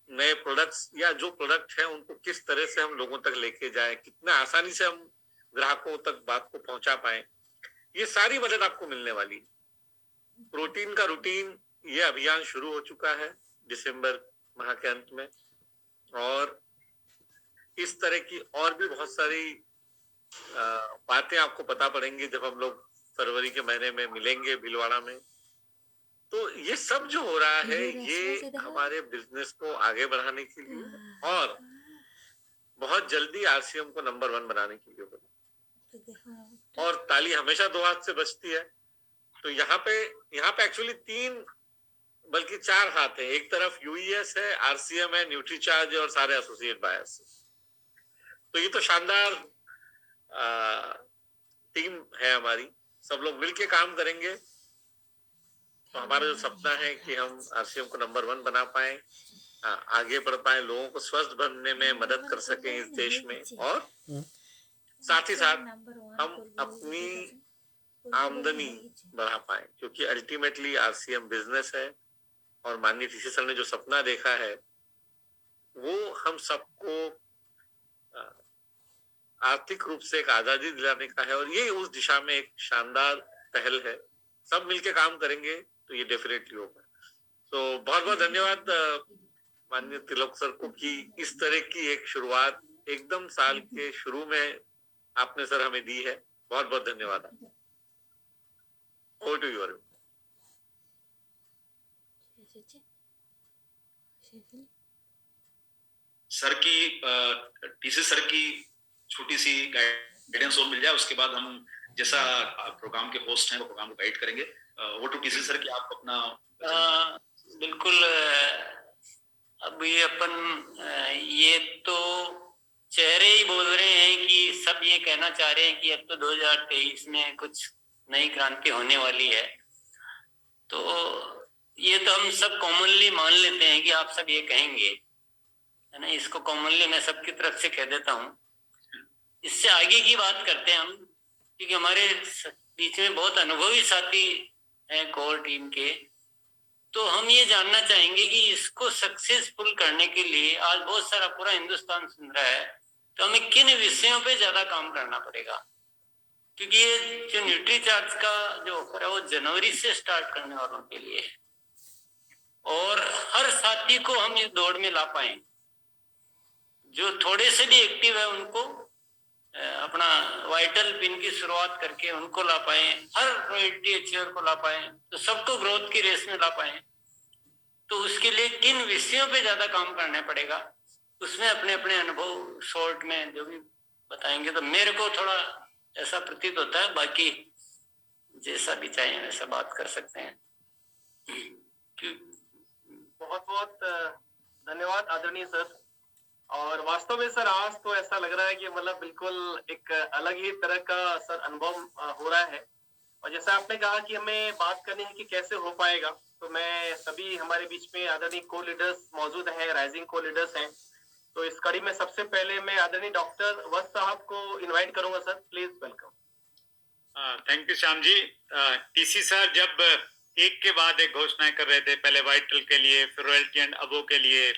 नए प्रोडक्ट्स या जो प्रोडक्ट है उनको किस तरह से हम लोगों तक लेके जाएं, कितना आसानी से हम ग्राहकों तक बात को पहुंचा पाए, ये सारी मदद आपको मिलने वाली। प्रोटीन का रूटीन, ये अभियान शुरू हो चुका है दिसंबर माह के अंत में, और इस तरह की और भी बहुत सारी बातें आपको पता पड़ेंगी जब हम लोग फरवरी के महीने में मिलेंगे भीलवाड़ा में। तो ये सब जो हो रहा है ये हमारे बिजनेस को आगे बढ़ाने के लिए और बहुत जल्दी आरसीएम को नंबर 1 बनाने के लिए होगा। और ताली हमेशा 2 हाथ से बजती है, तो यहाँ पे एक्चुअली 3 बल्कि 4 हाथ है। एक तरफ यूईएस है, आरसीएम है, न्यूट्रीचार्ज है और सारे एसोसिएट बायर्स। तो ये तो शानदार टीम है हमारी, सब लोग मिलके काम करेंगे। तो हमारा जो सपना है कि हम आरसीएम को नंबर 1 बना पाए, आगे बढ़ पाए, लोगों को स्वस्थ बनने में मदद कर सकें इस देश में, और साथ ही साथ हम अपनी आमदनी बढ़ा पाए, क्योंकि अल्टीमेटली आरसीएम बिजनेस है और माननीय टीसी सर ने जो सपना देखा है वो हम सबको आर्थिक रूप से एक आजादी दिलाने का है, और ये उस दिशा में एक शानदार पहल है। सब मिलके काम करेंगे तो ये डेफिनेटली होगा। तो बहुत बहुत धन्यवाद माननीय तिलक सर को कि इस तरह की एक शुरुआत एकदम साल के शुरू में आपने सर हमें दी है। बहुत बहुत धन्यवाद। Over to you Arvind. Sir की टीसी सर की छोटी सी गाइडेंस और मिल जाए, उसके बाद हम जैसा प्रोग्राम के होस्ट हैं वो प्रोग्राम को गाइड करेंगे। वो टू टीसी सर की आप अपना बिल्कुल। अब ये अपन ये तो चेहरे ही बोल रहे हैं कि सब ये कहना चाह रहे हैं कि अब तो 2023 में कुछ नई क्रांति होने वाली है, तो ये तो हम सब कॉमनली मान लेते हैं कि आप सब ये कहेंगे, है ना। इसको कॉमनली मैं सबकी तरफ से कह देता हूँ। इससे आगे की बात करते हैं हम, क्योंकि हमारे बीच में बहुत अनुभवी साथी हैं कोर टीम के। तो हम ये जानना चाहेंगे कि इसको सक्सेसफुल करने के लिए आज बहुत सारा पूरा हिंदुस्तान सुन रहा है, तो हमें किन विषयों पे ज्यादा काम करना पड़ेगा, क्योंकि ये जो न्यूट्रीचार्ज का जो ऑफर है वो जनवरी से स्टार्ट करने वालों के लिए है, और हर साथी को हम इस दौड़ में ला पाए। जो थोड़े से भी एक्टिव है उनको अपना वाइटल पिन की शुरुआत करके उनको ला पाए, हर रॉयल्टी अचीवर को ला पाए, तो सबको ग्रोथ की रेस में ला पाए। तो उसके लिए किन विषयों पे ज्यादा काम करना पड़ेगा, उसमें अपने अपने अनुभव शॉर्ट में जो भी बताएंगे। तो मेरे को थोड़ा ऐसा प्रतीत होता है, बाकी जैसा भी चाहे वैसा बात कर सकते हैं। बहुत बहुत धन्यवाद आदरणीय सर। और वास्तव में सर आज तो ऐसा लग रहा है कि मतलब बिल्कुल एक अलग ही तरह का सर अनुभव हो रहा है। और जैसा आपने कहा कि हमें बात करनी है कि कैसे हो पाएगा, तो मैं सभी हमारे बीच में आदरणीय को लीडर्स मौजूद हैं, राइजिंग को लीडर्स हैं। तो इस कड़ी में सबसे पहले मैं आदरणीय डॉक्टर वत्स साहब को इनवाइट करूंगा। Sir please welcome. Thank you Shyam ji. TC sir जब एक के बाद एक घोषणाएं कर रहे थे, पहले वाइटल के लिए, फिर रॉयल्टी एंड अबो के लिए,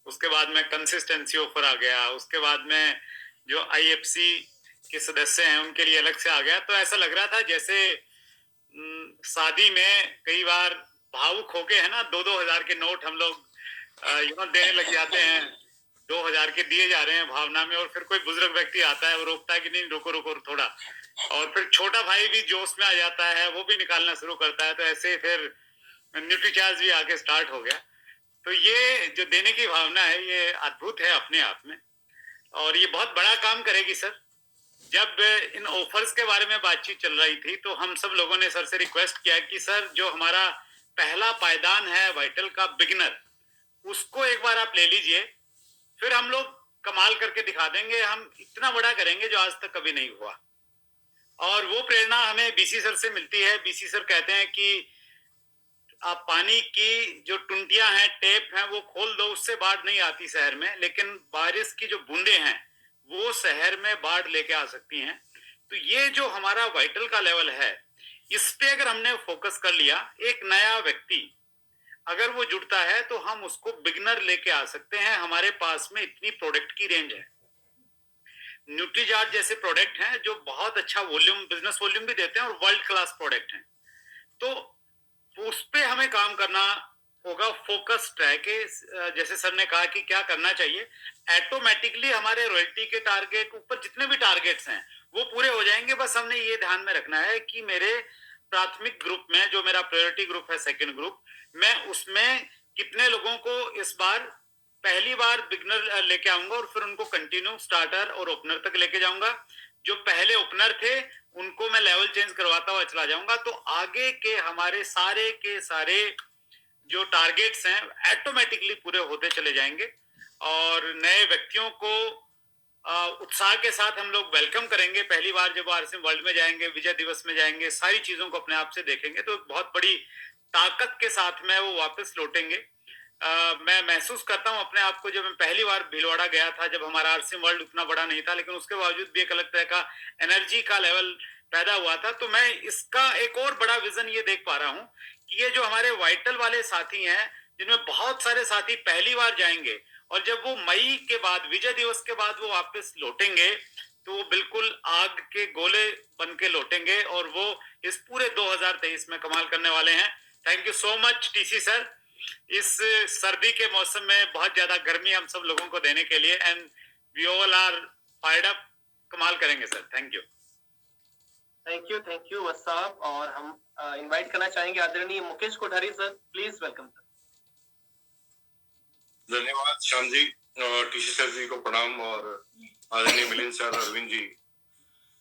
उसके बाद में कंसिस्टेंसी ऑफर आ गया, उसके बाद में जो आईएफसी के सदस्य हैं उनके लिए अलग से आ गया, तो ऐसा लग रहा था जैसे शादी में कई बार भावुक होके है ना 2-2 हजार के नोट हम लोग देने लग जाते हैं, 2 हजार के दिए जा रहे हैं भावना में, और फिर कोई बुजुर्ग व्यक्ति आता है वो रोकता है कि नहीं रुको रुको थोड़ा, और फिर छोटा भाई भी जोश में आ जाता है, वो भी निकालना शुरू करता है। तो ऐसे फिर न्यूट्रीचार्ज भी आके स्टार्ट हो गया। तो ये जो देने की भावना है ये अद्भुत है अपने आप में, और ये बहुत बड़ा काम करेगी सर। जब इन ऑफर्स के बारे में बातचीत चल रही थी तो हम सब लोगों ने सर से रिक्वेस्ट किया कि सर जो हमारा पहला पायदान है वाइटल का बिगिनर, उसको एक बार आप ले लीजिए, फिर हम लोग कमाल करके दिखा देंगे, हम इतना बड़ा करेंगे जो आज तक कभी नहीं हुआ। और वो प्रेरणा हमें बीसी सर से मिलती है। बीसी सर कहते हैं कि आप पानी की जो टुंटियां हैं, टेप हैं, वो खोल दो, उससे बाढ़ नहीं आती शहर में, लेकिन बारिश की जो बूंदे हैं वो शहर में बाढ़ लेके आ सकती हैं। तो ये जो हमारा वाइटल का लेवल है, इस पे अगर हमने फोकस कर लिया, एक नया व्यक्ति अगर वो जुड़ता है तो हम उसको बिगनर लेके आ सकते हैं। हमारे पास में इतनी प्रोडक्ट की रेंज है, न्यूट्रीचार्ज जैसे प्रोडक्ट हैं जो बहुत अच्छा वॉल्यूम, बिजनेस वॉल्यूम भी देते हैं और वर्ल्ड क्लास प्रोडक्ट हैं। तो उस पे हमें काम करना होगा, फोकस ट्रैक है। जैसे सर ने कहा कि क्या करना चाहिए, ऑटोमेटिकली हमारे रॉयल्टी के टारगेट ऊपर जितने भी टारगेट्स हैं वो पूरे हो जाएंगे। बस हमने ये ध्यान में रखना है कि मेरे प्राथमिक ग्रुप में जो मेरा प्रायोरिटी ग्रुप है, सेकंड ग्रुप, मैं उसमें कितने लोगों को इस बार पहली बार बिगनर लेके आऊंगा और फिर उनको कंटिन्यू स्टार्टर और ओपनर तक लेके जाऊंगा। जो पहले ओपनर थे उनको मैं लेवल चेंज करवाता हुआ चला जाऊंगा। तो आगे के हमारे सारे के सारे जो टारगेट्स हैं ऑटोमेटिकली पूरे होते चले जाएंगे, और नए व्यक्तियों को उत्साह के साथ हम लोग वेलकम करेंगे। पहली बार जब आरसीएम वर्ल्ड में जाएंगे, विजय दिवस में जाएंगे, सारी चीजों को अपने आप से देखेंगे, तो बहुत बड़ी ताकत के साथ में वो वापस लौटेंगे। मैं महसूस करता हूं अपने आप को, जब मैं पहली बार भीलवाड़ा गया था, जब हमारा आरसीएम वर्ल्ड उतना बड़ा नहीं था, लेकिन उसके बावजूद भी एक अलग तरह का एनर्जी का लेवल पैदा हुआ था। तो मैं इसका एक और बड़ा विजन ये देख पा रहा हूं कि ये जो हमारे वाइटल वाले साथी हैं, जिनमें बहुत सारे साथी पहली बार जाएंगे, और जब वो मई के बाद, विजय दिवस के बाद वो वापस लौटेंगे, तो वो बिल्कुल आग के गोले बन के लौटेंगे, और वो इस पूरे 2023 में कमाल करने वाले हैं। Thank you so much TC sir, इस सर्दी के मौसम में बहुत ज्यादा गर्मी हम सब लोगों को देने के लिए, and we all are fired up. कमाल करेंगे sir, thank you. Thank you Vats साहब। और हम इनवाइट करना चाहेंगे आदरणीय Mukesh Kothari sir, please welcome sir. धन्यवाद श्याम जी, और टीसी सर जी को प्रणाम, और आदरणीय मिलिंद सर, अरविंद जी।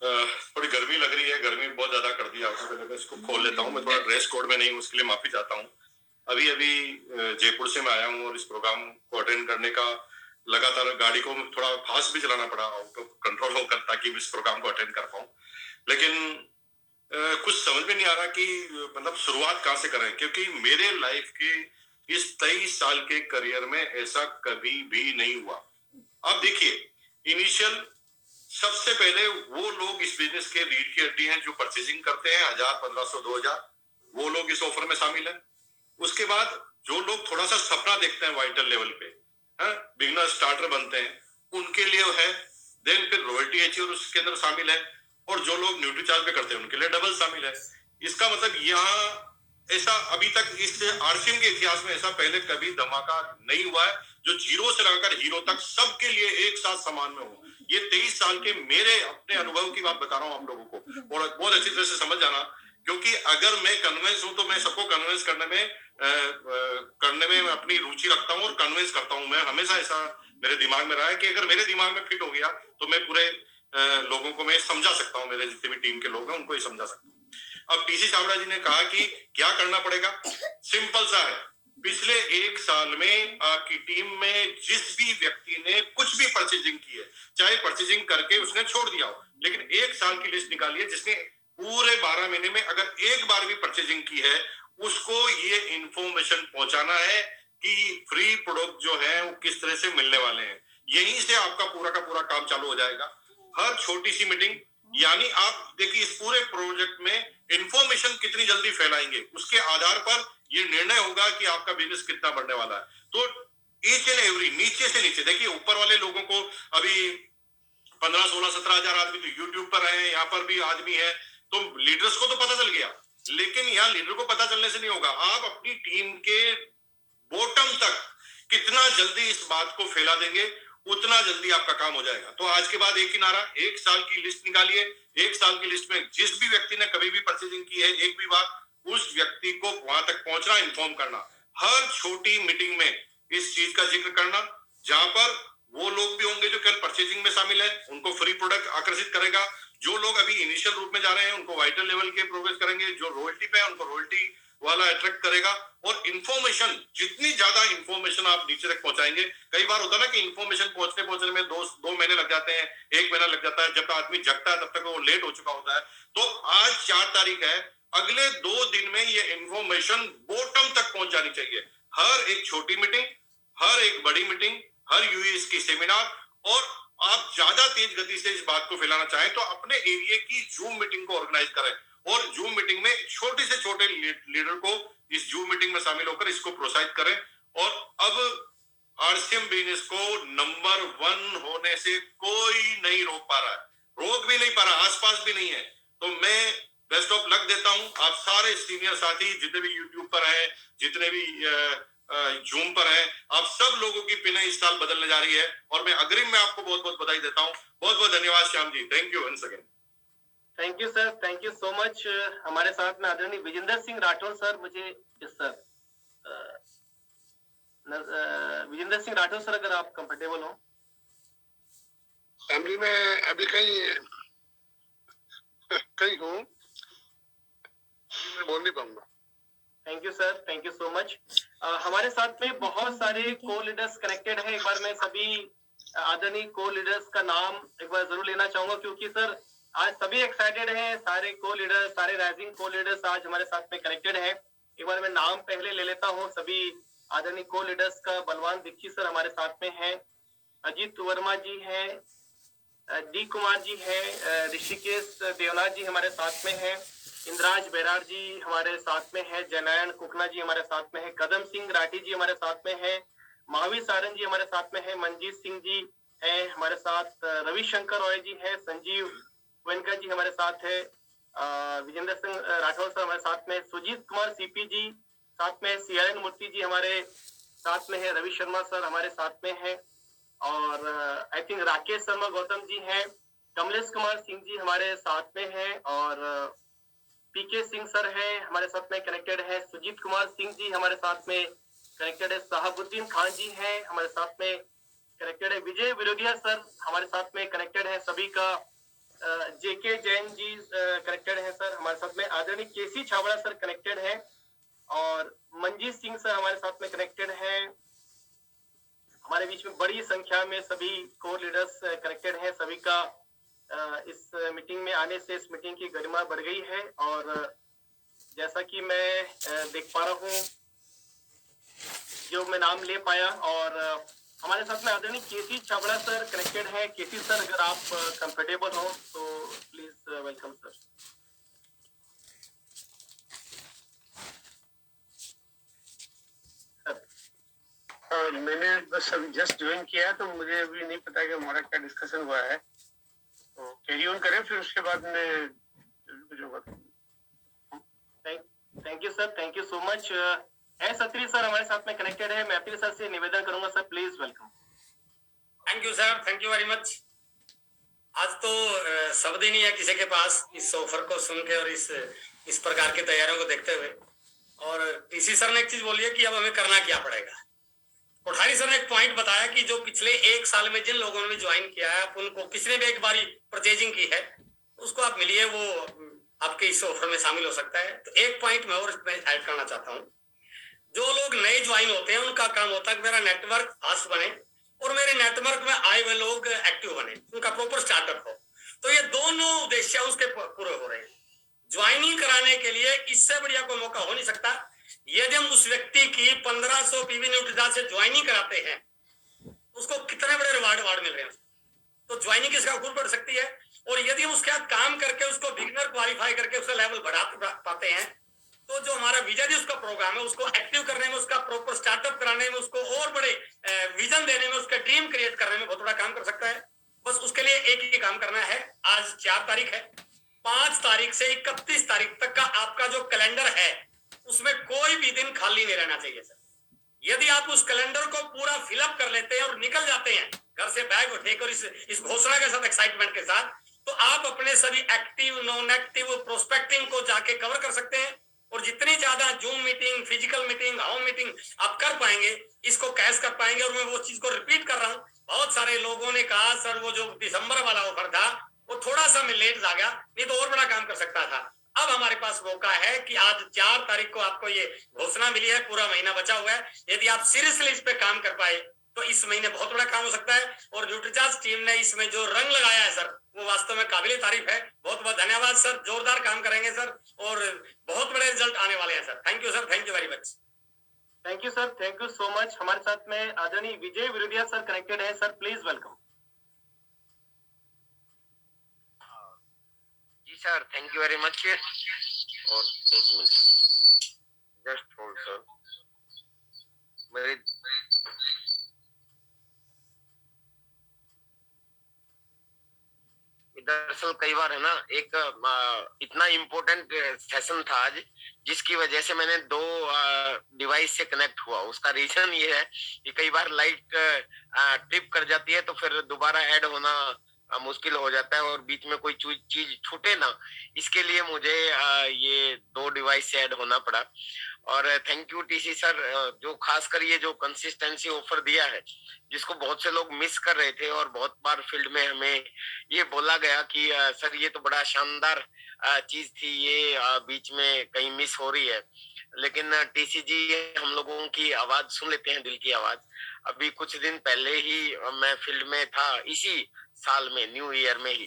थोड़ी गर्मी लग रही है, गर्मी बहुत ज्यादा कर दी आपको, पहले मैं इसको खोल लेता हूँ। मैं थोड़ा ड्रेस कोड में नहीं हूँ, उसके लिए माफी चाहता हूँ। अभी जयपुर से मैं आया हूँ, और इस प्रोग्राम को अटेंड करने का लगातार गाड़ी को थोड़ा फास्ट भी चलाना पड़ा, आउट ऑफ कंट्रोल होकर, ताकि इस प्रोग्राम को अटेंड कर पाऊँ। लेकिन कुछ समझ में नहीं आ रहा कि मतलब शुरुआत कहाँ से करें, क्योंकि मेरे लाइफ के इस 23 साल के करियर में ऐसा कभी भी नहीं हुआ। अब देखिए, इनिशियल सबसे पहले वो लोग इस बिजनेस के रीढ़ की हड्डी हैं जो परचेजिंग करते हैं, 1000, 1500, 2000, वो लोग इस ऑफर में शामिल हैं। उसके बाद जो लोग थोड़ा सा सपना देखते हैं वाइटल लेवल पे, बिगनर स्टार्टर बनते हैं, उनके लिए है। देन फिर रॉयल्टी एचियर उसके अंदर शामिल है, और जो लोग न्यूट्री चार्ज पे करते हैं उनके लिए डबल शामिल है। इसका मतलब यहाँ ऐसा अभी तक इस आरसीएम के इतिहास में ऐसा पहले कभी धमाका नहीं हुआ है जो जीरो से लगाकर हीरो तक सबके लिए एक साथ समान में हो। ये 23 साल के मेरे अपने अनुभव की बात बता रहा हूँ आप लोगों को, और बहुत अच्छी तरह से समझ जाना, क्योंकि अगर मैं कन्विंस हूं तो मैं सबको कन्विंस करने में मैं अपनी रुचि रखता हूँ और कन्विंस करता हूँ। मैं हमेशा ऐसा मेरे दिमाग में रहा है कि अगर मेरे दिमाग में फिट हो गया तो मैं पूरे लोगों को मैं समझा सकता हूँ, मेरे जितने भी टीम के लोग हैं उनको ही समझा सकता हूँ। अब टीसी छाबड़ा जी ने कहा कि क्या करना पड़ेगा, सिंपल सा है। पिछले 1 साल में आपकी टीम में जिस भी व्यक्ति ने कुछ भी परचेजिंग की है, चाहे परचेजिंग करके उसने छोड़ दिया हो, लेकिन 1 साल की लिस्ट निकालिए जिसने पूरे 12 महीने में अगर एक बार भी परचेजिंग की है, उसको ये इंफॉर्मेशन पहुंचाना है कि फ्री प्रोडक्ट जो है वो किस तरह से मिलने वाले हैं। यहीं से आपका पूरा का पूरा काम चालू हो जाएगा। हर छोटी सी मीटिंग, यानी आप देखिए इस पूरे प्रोजेक्ट में इंफॉर्मेशन कितनी जल्दी फैलाएंगे, उसके आधार पर ये निर्णय होगा कि आपका बिजनेस कितना बढ़ने वाला है। तो ईच एंड एवरी, नीचे से नीचे देखिए, ऊपर वाले लोगों को अभी 15, 16, 17 हजार आदमी तो यूट्यूब पर है, यहाँ पर भी आदमी है, तो लीडर्स को तो पता चल गया, लेकिन यहाँ लीडर को पता चलने से नहीं होगा। आप अपनी टीम के बॉटम तक कितना जल्दी इस बात को फैला देंगे, उतना जल्दी आपका काम हो जाएगा। तो आज के बाद एक ही नारा, 1 साल की लिस्ट निकालिए। 1 साल की लिस्ट में जिस भी व्यक्ति ने कभी भी परचेजिंग की है, एक भी बार, उस व्यक्ति को वहां तक पहुंचना, इन्फॉर्म करना। हर छोटी मीटिंग में इस चीज का जिक्र करना, जहां पर वो लोग भी होंगे जो कल परचेजिंग में शामिल है, उनको फ्री प्रोडक्ट आकर्षित करेगा। जो लोग अभी इनिशियल रूप में जा रहे हैं उनको वाइटल लेवल के प्रोग्रेस करेंगे, जो रॉयल्टी पे है उनको रॉयल्टी वाला अट्रैक्ट करेगा। और इन्फॉर्मेशन, जितनी ज्यादा इन्फॉर्मेशन आप नीचे तक पहुंचाएंगे, कई बार होता है ना कि इन्फॉर्मेशन पहुंचने में 2 महीने लग जाते हैं, 1 महीना लग जाता है, जब तक आदमी जगता है तब तक वो लेट हो चुका होता है। तो आज 4 तारीख है, अगले 2 दिन में ये इन्फॉर्मेशन बॉटम तक पहुंच जानी चाहिए। हर एक छोटी मीटिंग, हर एक बड़ी मीटिंग, हर यूएस की सेमिनार, और आप ज्यादा तेज गति से इस बात को फैलाना चाहें तो अपने एरिया की जूम मीटिंग को ऑर्गेनाइज करें, और जूम मीटिंग में छोटे से छोटे लीडर को इस जूम मीटिंग में शामिल होकर इसको प्रोत्साहित करें। और अब आरसीएम बिजनेस को नंबर 1 होने से कोई नहीं रोक पा रहा है, रोक भी नहीं पा रहा, आसपास भी नहीं है। तो मैं बेस्ट ऑफ लक देता हूं आप सारे सीनियर साथी, जितने भी यूट्यूब पर हैं, जितने भी जूम पर हैं, आप सब लोगों की पिन इस साल बदलने जा रही है, और मैं अग्रिम में आपको बहुत बहुत बधाई देता हूं। बहुत बहुत धन्यवाद Shyam ji, thank you once again. Thank you sir, thank you so much. हमारे साथ में आदरणीय विजेंद्र सिंह राठौर सर, मुझे सर विजेंद्र सिंह राठौर सर, अगर आप कंफर्टेबल हो। फैमिली में अभी कहीं हूँ, मैं बोल नहीं पाऊंगा। Thank you sir, thank you so much. हमारे साथ में बहुत सारे को लीडर्स कनेक्टेड हैं। एक बार मैं सभी आदरणीय को लीडर्स का नाम एक बार जरूर लेना चाहूंगा, क्योंकि सर आज सभी एक्साइटेड हैं। सारे को लीडर्स, सारे राइजिंग को लीडर्स आज हमारे साथ में कनेक्टेड हैं। एक बार मैं नाम पहले ले लेता हूँ सभी आदरणीय को लीडर्स का। बलवान दीक्षित सर हमारे साथ में हैं, अजीत वर्मा जी हैं, डी कुमार जी हैं, ऋषिकेश देवनाथ जी हमारे साथ में हैं, इंद्राज बैराड़ जी हमारे साथ में हैं, जनायन कुकना जी हमारे साथ में हैं, कदम सिंह राठी जी हमारे साथ में हैं, महावीर सारन जी हमारे साथ में हैं, मनजीत सिंह जी हैं हमारे साथ, रविशंकर रॉय जी हैं, संजीव गोयनका जी हमारे साथ है, विजेंद्र सिंह राठौर सर हमारे साथ में, सुजीत कुमार सीपी जी साथ में, सीआरएन मूर्ति जी हमारे साथ में है, रवि शर्मा सर हमारे साथ में है, और आई थिंक राकेश शर्मा गौतम जी हैं, कमलेश कुमार सिंह जी हमारे साथ में हैं, और पीके सिंह सर हैं हमारे साथ में कनेक्टेड है, सुजीत कुमार सिंह जी हमारे साथ में कनेक्टेड है, साहबुद्दीन खान जी हैं हमारे साथ में कनेक्टेड है, विजय विरोधिया सर हमारे साथ में कनेक्टेड है, सभी का जेके जैन जी कनेक्टेड है सर हमारे साथ में, आदरणीय केसी छाबड़ा सर कनेक्टेड है, और मंजीत सिंह सर हमारे साथ में कनेक्टेड है। हमारे बीच में बड़ी संख्या में सभी कोर लीडर्स कनेक्टेड हैं, सभी का इस मीटिंग में आने से इस मीटिंग की गरिमा बढ़ गई है, और जैसा कि मैं देख पा रहा हूँ जो मैं नाम ले पाया, और हमारे साथ में आदरणीय केसी छाबड़ा सर कनेक्टेड है। केसी सर अगर आप कंफर्टेबल हो तो प्लीज वेलकम सर। मैंने बस अभी जस्ट ज्वाइन किया तो मुझे अभी नहीं पता कि हमारा क्या डिस्कशन हुआ है, तो कैरी ऑन करें, फिर उसके बाद में कुछ होगा। Thank you sir, thank you so much. S Atri sir हमारे साथ में कनेक्टेड है, मैं अत्री सर से निवेदन करूंगा sir please welcome. Thank you sir, thank you very much. आज तो शब्द ही नहीं है किसी के पास इस ऑफर को सुन के और इस प्रकार की तैयारियों को देखते हुए। और टीसी सर ने एक चीज बोली है कि अब हमें करना क्या पड़ेगा। कोठारी सर ने एक पॉइंट बताया कि जो पिछले एक साल में जिन लोगों ने ज्वाइन किया है, उनको किसी ने भी एक बारी परचेजिंग की है, उसको आप मिलिए, वो आपके इस ऑफर में शामिल हो सकता है। तो एक पॉइंट मैं और इसमें ऐड करना चाहता हूँ। जो लोग नए ज्वाइन होते हैं उनका काम होता है कि मेरा नेटवर्क फास्ट बने और मेरे नेटवर्क में आए हुए लोग एक्टिव बने, उनका प्रॉपर स्टार्टअप हो। तो ये दोनों उद्देश्य उसके पूरे हो रहे हैं। ज्वाइनिंग कराने के लिए इससे बढ़िया कोई मौका हो नहीं सकता। यदि हम उस व्यक्ति की 1500 पीवी न्यूट्रीजा से ज्वाइनिंग कराते हैं, उसको कितने बड़े रिवार्ड मिल रहे हैं। तो ज्वाइनिंग इसका खूब बढ़ सकती है। और यदि हम उसके साथ काम करके उसको बिगिनर क्वालिफाई करके उसका लेवल बढ़ा पाते हैं, तो जो हमारा विजन उसका प्रोग्राम है, उसको एक्टिव करने में, उसका प्रॉपर स्टार्टअप कराने में, उसको और बड़े विजन देने में, उसका ड्रीम क्रिएट करने में बहुत बड़ा काम कर सकता है। बस उसके लिए एक ही काम करना है। आज 4 तारीख है, 5 तारीख से 31 तारीख तक का आपका जो कैलेंडर है उसमें कोई भी दिन खाली नहीं रहना चाहिए सर। यदि आप उस कैलेंडर को पूरा फिलअप कर लेते हैं और निकल जाते हैं घर से बैग उठेकर इस घोषणा के साथ, एक्साइटमेंट के साथ, तो आप अपने सभी एक्टिव, नॉन एक्टिव प्रोस्पेक्टिंग को जाके कवर कर सकते हैं। और जितनी ज्यादा zoom meeting, physical meeting, home meeting आप कर पाएंगे, इसको कैश कर पाएंगे। और मैं वो चीज को रिपीट कर रहा हूँ, बहुत सारे लोगों ने कहा सर वो जो दिसंबर वाला ऑफर था वो थोड़ा सा मैं लेट आ गया, नहीं तो और बड़ा काम कर सकता था। अब हमारे पास मौका है कि आज 4 तारीख को आपको ये घोषणा मिली है, पूरा महीना बचा हुआ है। यदि आप सीरियसली इस पे काम कर पाए तो इस महीने बहुत बड़ा काम हो सकता है। और न्यूट्रीचार्ज टीम ने इसमें जो रंग लगाया है सर, वो वास्तव में काबिले तारीफ है। बहुत बहुत धन्यवाद सर, जोरदार काम करेंगे सर और बहुत बड़े रिजल्ट आने वाले हैं sir. Thank you sir, thank you very much. Thank you sir, thank you so much. हमारे साथ में आदरणीय विजय विरोधिया सर कनेक्टेड है सर, प्लीज वेलकम। जी sir, thank you very much. और एक मिनट जस्ट होल्ड सर, मेरे दरअसल कई बार है ना, एक इतना इम्पोर्टेंट सेशन था आज, जिसकी वजह से मैंने 2 डिवाइस से कनेक्ट हुआ। उसका रीजन ये है कि कई बार लाइट ट्रिप कर जाती है तो फिर दोबारा ऐड होना मुश्किल हो जाता है और बीच में कोई चीज छूटे ना, इसके लिए मुझे ये 2 डिवाइस से ऐड होना पड़ा। और थैंक यू टीसी सर, जो खासकर ये जो कंसिस्टेंसी ऑफर दिया है, जिसको बहुत से लोग मिस कर रहे थे। और बहुत बार फील्ड में हमें ये बोला गया कि सर ये तो बड़ा शानदार चीज थी, ये बीच में कहीं मिस हो रही है। लेकिन टीसी जी, हम लोगों की आवाज सुन लेते हैं, दिल की आवाज। अभी कुछ दिन पहले ही मैं फील्ड में था, इसी साल में न्यू ईयर में ही,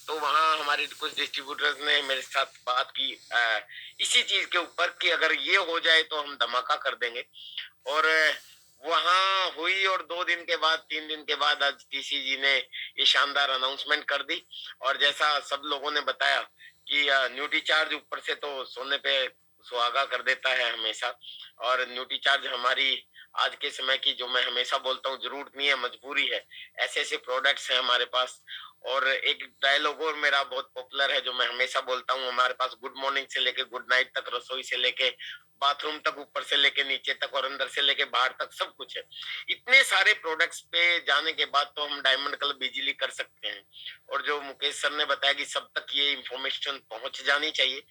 तो वहाँ हमारे कुछ डिस्ट्रीब्यूटर्स ने मेरे साथ बात की इसी चीज के ऊपर कि अगर ये हो जाए तो हम धमाका कर देंगे। और वहाँ हुई और और 2 दिन के बाद 3 दिन के बाद आज टीसी जी ने ये शानदार अनाउंसमेंट कर दी। और जैसा सब लोगों ने बताया कि न्यूट्री चार्ज ऊपर से तो सोने पे सुहागा कर देता है हमेशा। और न्यूट्री चार्ज हमारी आज के समय की, जो मैं हमेशा बोलता हूँ, जरूरत नहीं है, मजबूरी है। ऐसे ऐसे प्रोडक्ट्स हैं हमारे पास। और एक डायलॉग और मेरा बहुत पॉपुलर है जो मैं हमेशा बोलता हूँ, हमारे पास गुड मॉर्निंग से लेके गुड नाइट तक, रसोई से लेके बाथरूम तक, ऊपर से लेके नीचे तक और अंदर से लेके बाहर तक सब कुछ है। इतने सारे प्रोडक्ट्स पे जाने के बाद तो हम डायमंड क्लब इजीली कर सकते हैं। और जो मुकेश सर ने बताया कि सब तक ये इंफॉर्मेशन पहुंच जानी चाहिए,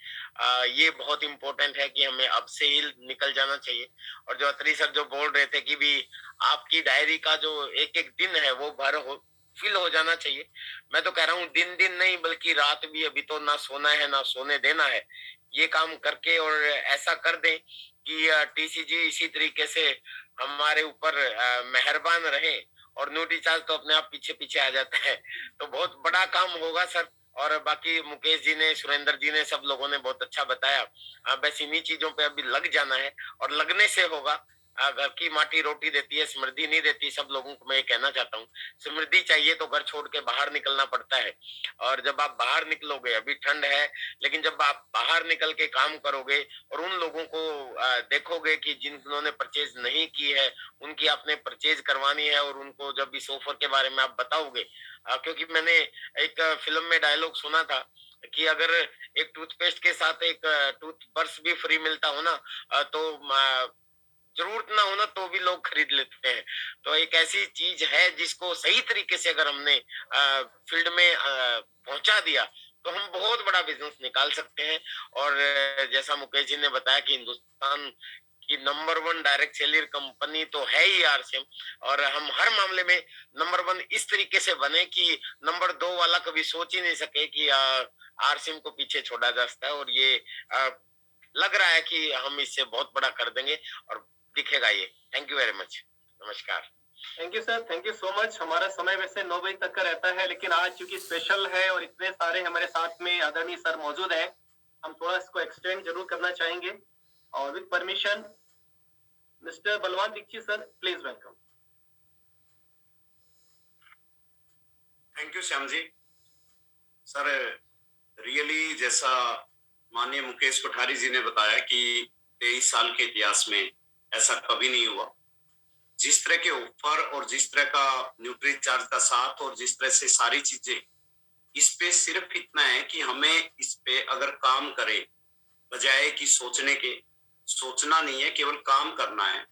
ये बहुत इंपॉर्टेंट है कि हमें अब से ही निकल जाना चाहिए। और जो अत्री सर जो बोल रहे थे कि भी आपकी डायरी का जो एक एक दिन है वो फिल हो जाना चाहिए। मैं तो कह रहा हूँ दिन दिन नहीं बल्कि रात भी, अभी तो ना सोना है ना सोने देना है। ये काम करके और ऐसा कर दें कि टीसी जी इसी तरीके से हमारे ऊपर मेहरबान रहे और न्यूट्री चार्ज तो अपने आप पीछे पीछे आ जाता है। तो बहुत बड़ा काम होगा सर। और बाकी मुकेश जी ने, सुरेंद्र जी ने, सब लोगों ने बहुत अच्छा बताया। बस इन्हीं चीजों पे अभी लग जाना है और लगने से होगा। घर की माटी रोटी देती है, समृद्धि नहीं देती। सब लोगों को मैं ये कहना चाहता हूँ, समृद्धि चाहिए तो घर छोड़ के बाहर निकलना पड़ता है। और जब आप बाहर निकलोगे, अभी ठंड है, लेकिन जब आप बाहर निकल के काम करोगे और उन लोगों को देखोगे कि जिन्होंने परचेज नहीं की है, उनकी आपने परचेज करवानी है, और उनको जब इस ऑफर के बारे में आप बताओगे, क्योंकि मैंने एक फिल्म में डायलॉग सुना था कि अगर एक टूथपेस्ट के साथ एक टूथ ब्रश भी फ्री मिलता हो ना, तो जरूरत ना हो ना तो भी लोग खरीद लेते हैं। तो एक ऐसी चीज है जिसको सही तरीके से अगर हमने फील्ड में पहुंचा दिया तो हम बहुत बड़ा बिजनेस निकाल सकते हैं। और जैसा मुकेश जी ने बताया कि हिंदुस्तान की नंबर 1 डायरेक्ट सेलर कंपनी तो है ही आरसीएम, और हम हर मामले में नंबर 1 इस तरीके से बने कि नंबर 2 वाला कभी सोच ही नहीं सके कि आरसीएम को पीछे छोड़ा जा सकता है। और ये लग रहा है कि हम इससे बहुत बड़ा कर देंगे और दिखेगा ये। Thank you very much. नमस्कार। Thank you sir, thank you so much. हमारा समय वैसे 9 बजे तक का रहता है, लेकिन आज चूंकि स्पेशल है और इतने सारे हमारे साथ में आदरणीय सर मौजूद है, हम थोड़ा इसको एक्सटेंड जरूर करना चाहेंगे। और with permission mister Balwan Dixit sir, please welcome. Thank you Shyam ji. Sir really जैसा माननीय मुकेश कोठारी जी ने बताया कि 23 साल के इतिहास में ऐसा कभी नहीं हुआ। जिस तरह के ऑफर और जिस तरह का न्यूट्री चार्ज का साथ और जिस तरह से सारी चीजें, इस पे सिर्फ इतना है कि हमें इस पे अगर काम करें, बजाय कि सोचने के, सोचना नहीं है, केवल काम करना है।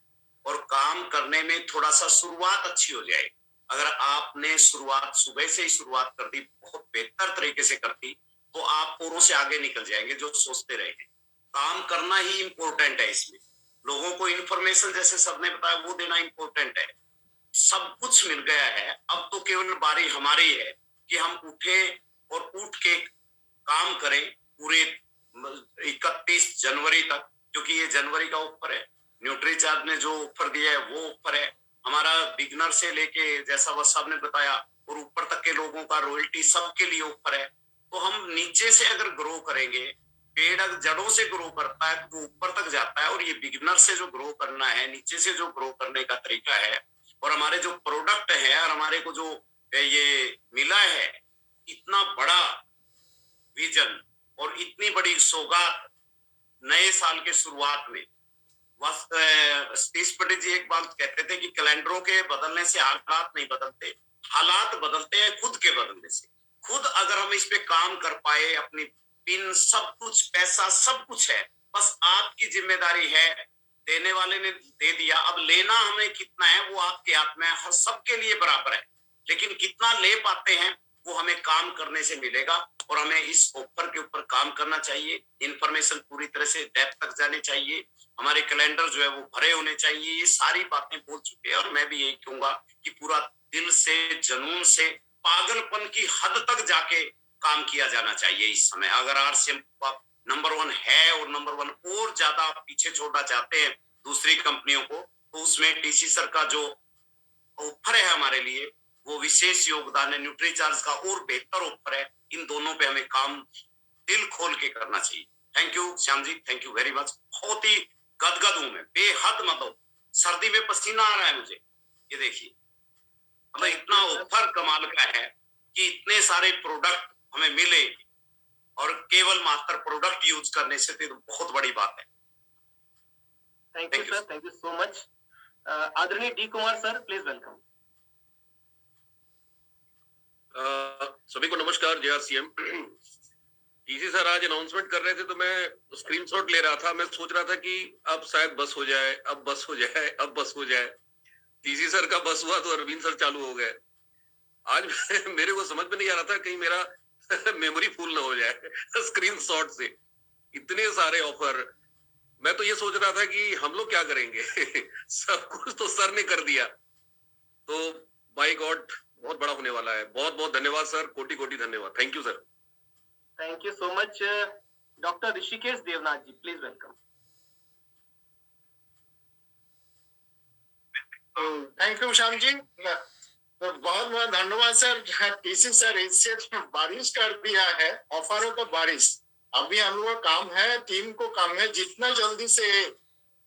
और काम करने में थोड़ा सा शुरुआत अच्छी हो जाए। अगर आपने शुरुआत सुबह से ही शुरुआत कर दी, बहुत बेहतर तरीके से कर दी, तो आप औरों से आगे निकल जाएंगे जो सोचते रहे। काम करना ही इंपॉर्टेंट है इसमें। लोगों को इन्फॉर्मेशन जैसे सबने बताया वो देना इंपॉर्टेंट है। सब कुछ मिल गया है, अब तो केवल बारी हमारी है कि हम उठे और उठ के काम करें पूरे 31 जनवरी तक, क्योंकि ये जनवरी का ऑफर है। न्यूट्री चार्ज ने जो ऑफर दिया है वो ऑफर है हमारा, बिगनर से लेके जैसा वह साहब ने बताया और ऊपर तक के लोगों का रॉयल्टी सबके लिए ऑफर है। तो हम नीचे से अगर ग्रो करेंगे, पेड़ अगर जड़ों से ग्रो करता है तो वो ऊपर तक जाता है, और ये बिगिनर से जो ग्रो करना है, नीचे से जो ग्रो करने का तरीका है, और हमारे जो प्रोडक्ट है और हमारे को जो ये मिला है, इतना बड़ा विजन और इतनी बड़ी सौगात नए साल के शुरुआत में। सतीश पंडित जी एक बात कहते थे कि कैलेंडरों के बदलने से हालात नहीं बदलते, हालात बदलते हैं खुद के बदलने से। खुद अगर हम इस पे काम कर पाए, अपनी पिन सब कुछ, पैसा सब कुछ है, बस आपकी जिम्मेदारी है। देने वाले ने दे दिया, अब लेना हमें कितना है वो आपके हाथ में है। हर सबके लिए बराबर है, लेकिन कितना ले पाते हैं वो हमें काम करने से मिलेगा। और हमें इस ऑफर के ऊपर काम करना चाहिए। इंफॉर्मेशन पूरी तरह से डेप्थ तक जानी चाहिए, हमारे कैलेंडर जो है वो भरे होने चाहिए। ये सारी बातें बोल चुके हैं और मैं भी यही कहूंगा कि पूरा दिल से, जुनून से, पागलपन की हद तक जाके काम किया जाना चाहिए इस समय। अगर आरसीएम नंबर 1 है और नंबर 1 और ज्यादा पीछे छोड़ना चाहते हैं दूसरी कंपनियों को, तो उसमें टीसी सर का जो ऑफर है हमारे लिए वो विशेष योगदान है। न्यूट्री चार्ज का और बेहतर ऑफर है। इन दोनों पे हमें काम दिल खोल के करना चाहिए। Thank you Shyam ji, thank you very much. बहुत ही गदगद हूं मैं, बेहद। मतलब सर्दी में पसीना आ रहा है मुझे, ये देखिए, मतलब इतना ऑफर कमाल का है कि इतने सारे प्रोडक्ट हमें मिले और केवल मात्र प्रोडक्ट यूज करने से तो बहुत बड़ी बात है। Thank you sir, thank you so much. आदरणीय D Kumar sir, please welcome. सभी को नमस्कार। JRCM टीसी सर आज अनाउंसमेंट कर रहे थे तो मैं स्क्रीनशॉट ले रहा था। मैं सोच रहा था कि अब शायद बस हो जाए, अब बस हो जाए, अब बस हो जाए। टीसी सर का बस हुआ तो अरविंद सर चालू हो गए। आज मेरे को समझ में नहीं आ रहा था कहीं मेरा मेमोरी फुल ना हो जाए स्क्रीनशॉट से। इतने सारे ऑफर, मैं तो ये सोच रहा था कि हम लोग क्या करेंगे सब कुछ तो सर ने कर दिया। तो बाय गॉड बहुत बड़ा होने वाला है। बहुत बहुत धन्यवाद सर, कोटि कोटि धन्यवाद। Thank you sir. Thank you so much. Doctor Rishikesh Devnath ji, please welcome. Thank you Shyam ji, तो बहुत बहुत धन्यवाद सर। टीसी सर इससे बारिश कर दिया है, ऑफरों का बारिश। अभी हम लोग का काम है, टीम को काम है जितना जल्दी से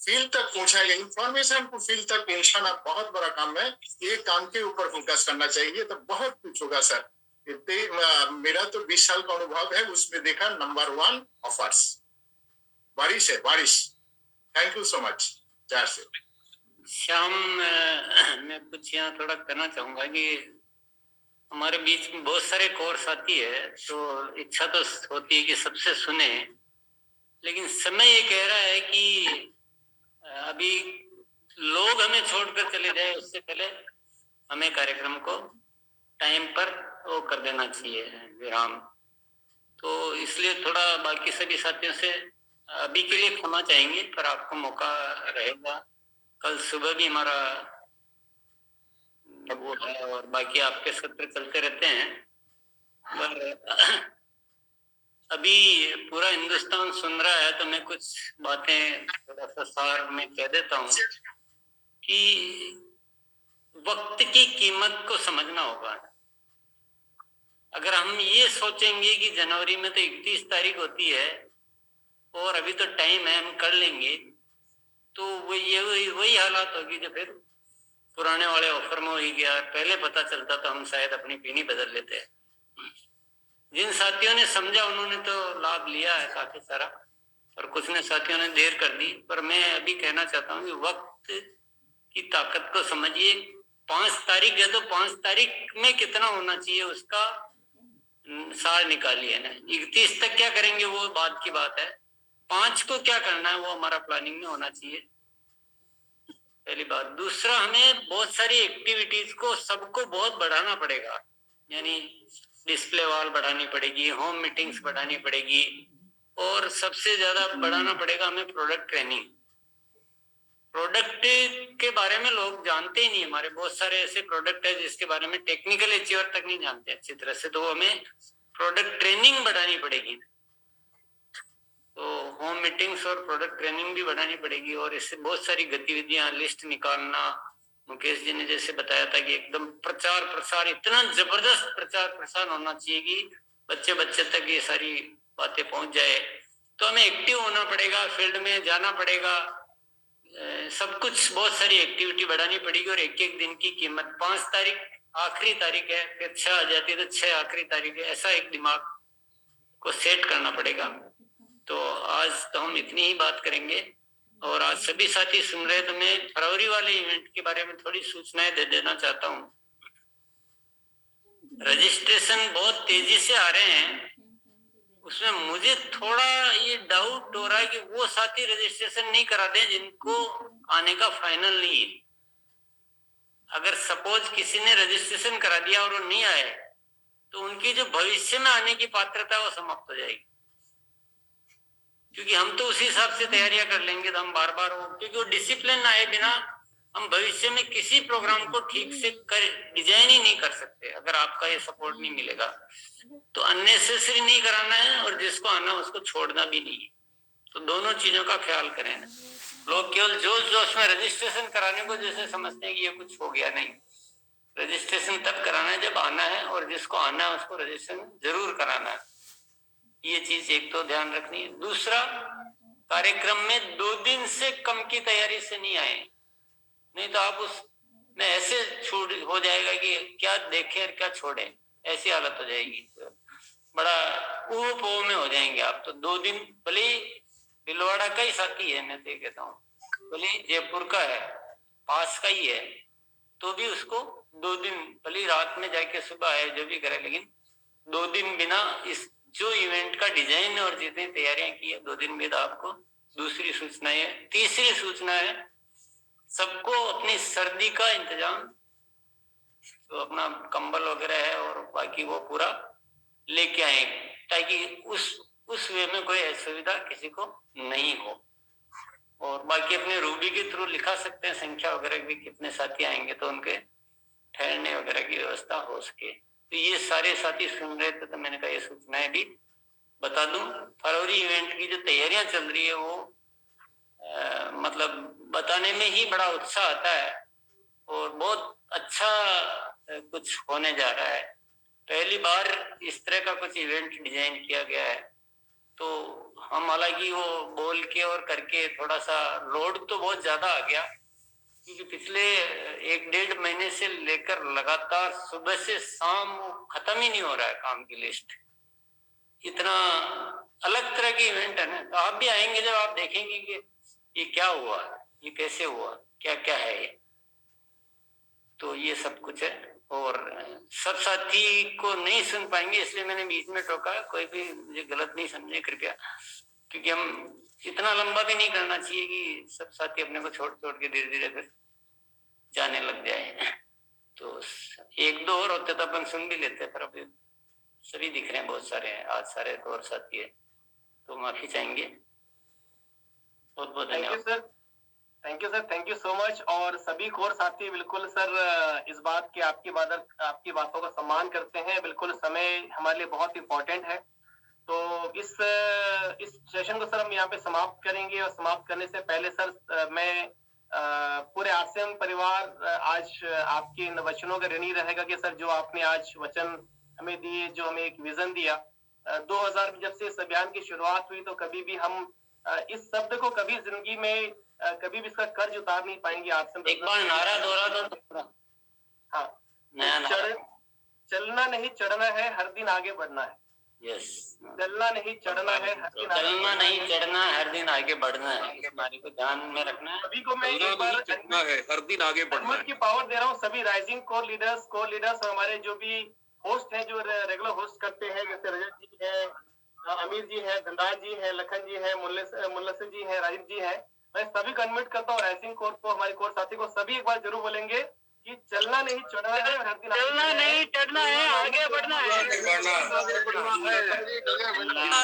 फील्ड तक पहुंचाएगा, इंफॉर्मेशन को फील्ड तक पहुंचाना बहुत बड़ा काम है। ये काम के ऊपर फोकस करना चाहिए तो बहुत कुछ होगा सर। मेरा तो 20 साल का अनुभव है, उसमें देखा नंबर 1 ऑफर्स। बारिश है, बारिश। Thank you so much. चार से श्याम, मैं कुछ यहाँ थोड़ा कहना चाहूंगा कि हमारे बीच में बहुत सारे कोर्स आती है, तो इच्छा तो होती है कि सबसे सुने, लेकिन समय ये कह रहा है कि अभी लोग हमें छोड़कर चले जाए उससे पहले हमें कार्यक्रम को टाइम पर वो कर देना चाहिए विराम। तो इसलिए थोड़ा बाकी सभी साथियों से अभी के लिए क्षमा चाहेंगे, पर आपको मौका रहेगा। कल सुबह भी हमारा वो है और बाकी आपके सत्र चलते रहते हैं, पर अभी पूरा हिंदुस्तान सुन रहा है तो मैं कुछ बातें थोड़ा सा सार में कह देता हूँ कि वक्त की कीमत को समझना होगा। अगर हम ये सोचेंगे कि जनवरी में तो 31 तारीख होती है और अभी तो टाइम है, हम कर लेंगे, तो वही हालात होगी जो फिर पुराने वाले ऑफर में हो ही गया। पहले पता चलता तो हम शायद अपनी पीनी बदल लेते हैं। जिन साथियों ने समझा उन्होंने तो लाभ लिया है काफी सारा, और कुछ ने साथियों ने देर कर दी। पर मैं अभी कहना चाहता हूँ कि वक्त की ताकत को समझिए। 5 तारीख है तो 5 तारीख में कितना होना चाहिए उसका सार निकालिए ना। 31 तक क्या करेंगे वो बात की बात है, 5 को क्या करना है वो हमारा प्लानिंग में होना चाहिए, पहली बात। दूसरा, हमें बहुत सारी एक्टिविटीज को सबको बहुत बढ़ाना पड़ेगा, यानी डिस्प्ले वॉल बढ़ानी पड़ेगी, होम मीटिंग्स बढ़ानी पड़ेगी, और सबसे ज्यादा बढ़ाना पड़ेगा हमें प्रोडक्ट ट्रेनिंग। प्रोडक्ट के बारे में लोग जानते ही नहीं। हमारे बहुत सारे ऐसे प्रोडक्ट है जिसके बारे में टेक्निकल अचीवर तक नहीं जानते अच्छी तरह से, तो हमें प्रोडक्ट ट्रेनिंग बढ़ानी पड़ेगी। तो होम मीटिंग्स और प्रोडक्ट ट्रेनिंग भी बढ़ानी पड़ेगी, और इससे बहुत सारी गतिविधियां, लिस्ट निकालना। मुकेश जी ने जैसे बताया था कि एकदम प्रचार प्रसार, इतना जबरदस्त प्रचार प्रसार होना चाहिए कि बच्चे बच्चे तक ये सारी बातें पहुंच जाए। तो हमें एक्टिव होना पड़ेगा, फील्ड में जाना पड़ेगा, सब कुछ बहुत सारी एक्टिविटी बढ़ानी पड़ेगी। और एक एक दिन की कीमत, 5 तारीख आखिरी तारीख है, फिर 6 आ जाती है तो 6 आखिरी तारीख है, ऐसा एक दिमाग को सेट करना पड़ेगा। तो आज तो हम इतनी ही बात करेंगे, और आज सभी साथी सुन रहे तो मैं फरवरी वाले इवेंट के बारे में थोड़ी सूचनाएं दे देना चाहता हूँ। रजिस्ट्रेशन बहुत तेजी से आ रहे हैं, उसमें मुझे थोड़ा ये डाउट हो रहा है कि वो साथी रजिस्ट्रेशन नहीं कराते जिनको आने का फाइनल नहीं है। अगर सपोज किसी ने रजिस्ट्रेशन करा दिया और वो नहीं आए तो उनकी जो भविष्य में आने की पात्रता है वो समाप्त हो जाएगी, क्योंकि हम तो उसी हिसाब से तैयारियां कर लेंगे। तो हम बार बार क्योंकि वो डिसिप्लिन आए बिना हम भविष्य में किसी प्रोग्राम को ठीक से डिजाइन ही नहीं कर सकते। अगर आपका ये सपोर्ट नहीं मिलेगा तो अननेसेसरी नहीं कराना है, और जिसको आना उसको छोड़ना भी नहीं है। तो दोनों चीजों का ख्याल करें ना। लोग केवल जोश में रजिस्ट्रेशन कराने को जैसे समझते हैं कि ये कुछ हो गया, नहीं। रजिस्ट्रेशन तब कराना है जब आना है, और जिसको आना है उसको रजिस्ट्रेशन जरूर कराना है। ये चीज एक तो ध्यान रखनी है। दूसरा, कार्यक्रम में 2 दिन से कम की तैयारी से नहीं आए, नहीं तो आप में ऐसे छूट हो जाएगा कि क्या देखें और क्या छोड़ें, ऐसी हालत हो जाएगी। बड़ा ऊप में हो जाएंगे आप। तो 2 दिन भले भीलवाड़ा का ही साथी है, मैं तो कहता हूँ, भले जयपुर का है, पास का ही है, तो भी उसको 2 दिन भले रात में जाके सुबह आए, जो भी करे, लेकिन 2 दिन बिना इस जो इवेंट का डिजाइन और जितनी तैयारियां की है, 2 दिन बाद आपको दूसरी सूचना है। तीसरी सूचना है, सबको अपनी सर्दी का इंतजाम, तो अपना कंबल वगैरह है और बाकी वो पूरा लेके आए, ताकि उस वे में कोई असुविधा किसी को नहीं हो। और बाकी अपने रूबी के थ्रू लिखा सकते हैं संख्या वगैरह भी, कितने साथी आएंगे, तो उनके ठहरने वगैरह की व्यवस्था हो सके। तो ये सारे साथी सुन रहे थे, तो मैंने कहा ये सूचनाएं भी बता दूं। फरवरी इवेंट की जो तैयारियां चल रही है, वो मतलब बताने में ही बड़ा उत्साह आता है और बहुत अच्छा कुछ होने जा रहा है। पहली बार इस तरह का कुछ इवेंट डिजाइन किया गया है। तो हम हालांकि वो बोल के और करके थोड़ा सा लोड तो बहुत ज्यादा आ गया, क्योंकि पिछले 1-1.5 महीने से लेकर लगातार सुबह से शाम खत्म ही नहीं हो रहा है काम की लिस्ट। इतना अलग तरह की इवेंट है ना। तो आप भी आएंगे, जब आप देखेंगे कि ये क्या हुआ, ये कैसे हुआ, क्या क्या है ये, तो ये सब कुछ है। और सब साथी को नहीं सुन पाएंगे, इसलिए मैंने बीच में टोका। कोई भी मुझे गलत नहीं समझे कृपया, क्योंकि हम इतना लंबा भी नहीं करना चाहिए कि सब साथी अपने को छोड़ के धीरे धीरे फिर जाने लग जाए। तो 1-2 और होते तो अपन सुन भी लेते, पर अभी सभी दिख रहे हैं, बहुत सारे हैं आज, सारे तो और साथी है, तो माफी चाहेंगे। बहुत बहुत धन्यवाद sir. Thank you sir, thank you so much. और सभी कोर साथी बिल्कुल सर इस बात की आपकी बातों का सम्मान करते हैं। बिल्कुल समय हमारे लिए बहुत इंपॉर्टेंट है। तो इस सेशन को सर हम यहाँ पे समाप्त करेंगे, और समाप्त करने से पहले सर मैं पूरे आरसीएम परिवार आज आपके इन वचनों का ऋणी रहेगा कि सर जो आपने आज वचन हमें दिए, जो हमें एक विजन दिया 2000 में जब से इस अभियान की शुरुआत हुई, तो कभी भी हम इस शब्द को कभी जिंदगी में कभी भी इसका कर्ज उतार नहीं पाएंगे। आपसे एक बार नारा दोहरा दो। हाँ, चलना नहीं चढ़ना है, हर दिन आगे बढ़ना है। यस, चलना नहीं चढ़ना है, चलना नहीं चढ़ना, हर दिन आगे बढ़ना है। इस बारे को ध्यान में रखना है। सभी को मैं एक बार चढ़ना है, हर दिन आगे बढ़ना है की पावर दे रहा हूँ। सभी राइजिंग कोर लीडर्स और हमारे जो भी होस्ट हैं, जो रेगुलर होस्ट करते हैं, जैसे रजत जी है, अमीर जी है, धनराज जी है, लखन जी है, मुल्लसिन जी है, राजीव जी है, मैं सभी को इन्वाइट करता हूँ। राइजिंग कोर को, हमारे कोर साथी को सभी एक बार जरूर बोलेंगे कि चलना नहीं चढ़ना है, हर दिन चलना नहीं चढ़ना है, आगे बढ़ना है। चलना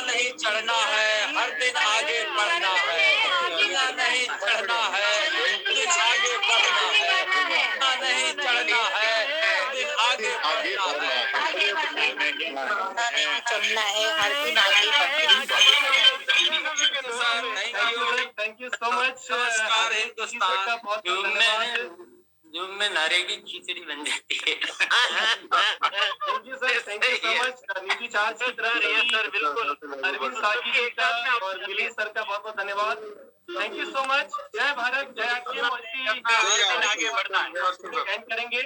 नहीं चढ़ना है, हर दिन आगे बढ़ना है। चलना नहीं चढ़ना है, आगे बढ़ना है। चलना नहीं चढ़ना है, आगे बढ़ना है। चलना है, हर दिन आगे बढ़ना है। Thank you so much. नमस्कार हिंदुस्तान। जो में नारे की खिचड़ी बन जाती है। Thank you sir, thank you so much. नीति चार्ज की तरह रही है सर, बिल्कुल। अरविंद साकी जी का और मिलिंद सर का बहुत बहुत धन्यवाद। Thank you so much. जय भारत, जय आरसीएम। आगे बढ़ना है, एंड करेंगे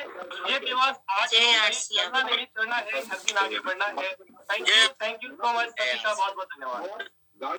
ये दिवस आज। चलना नहीं चढ़ना है, हर दिन आगे बढ़ना है। थैंक यू सो मच, सभी का बहुत बहुत धन्यवाद।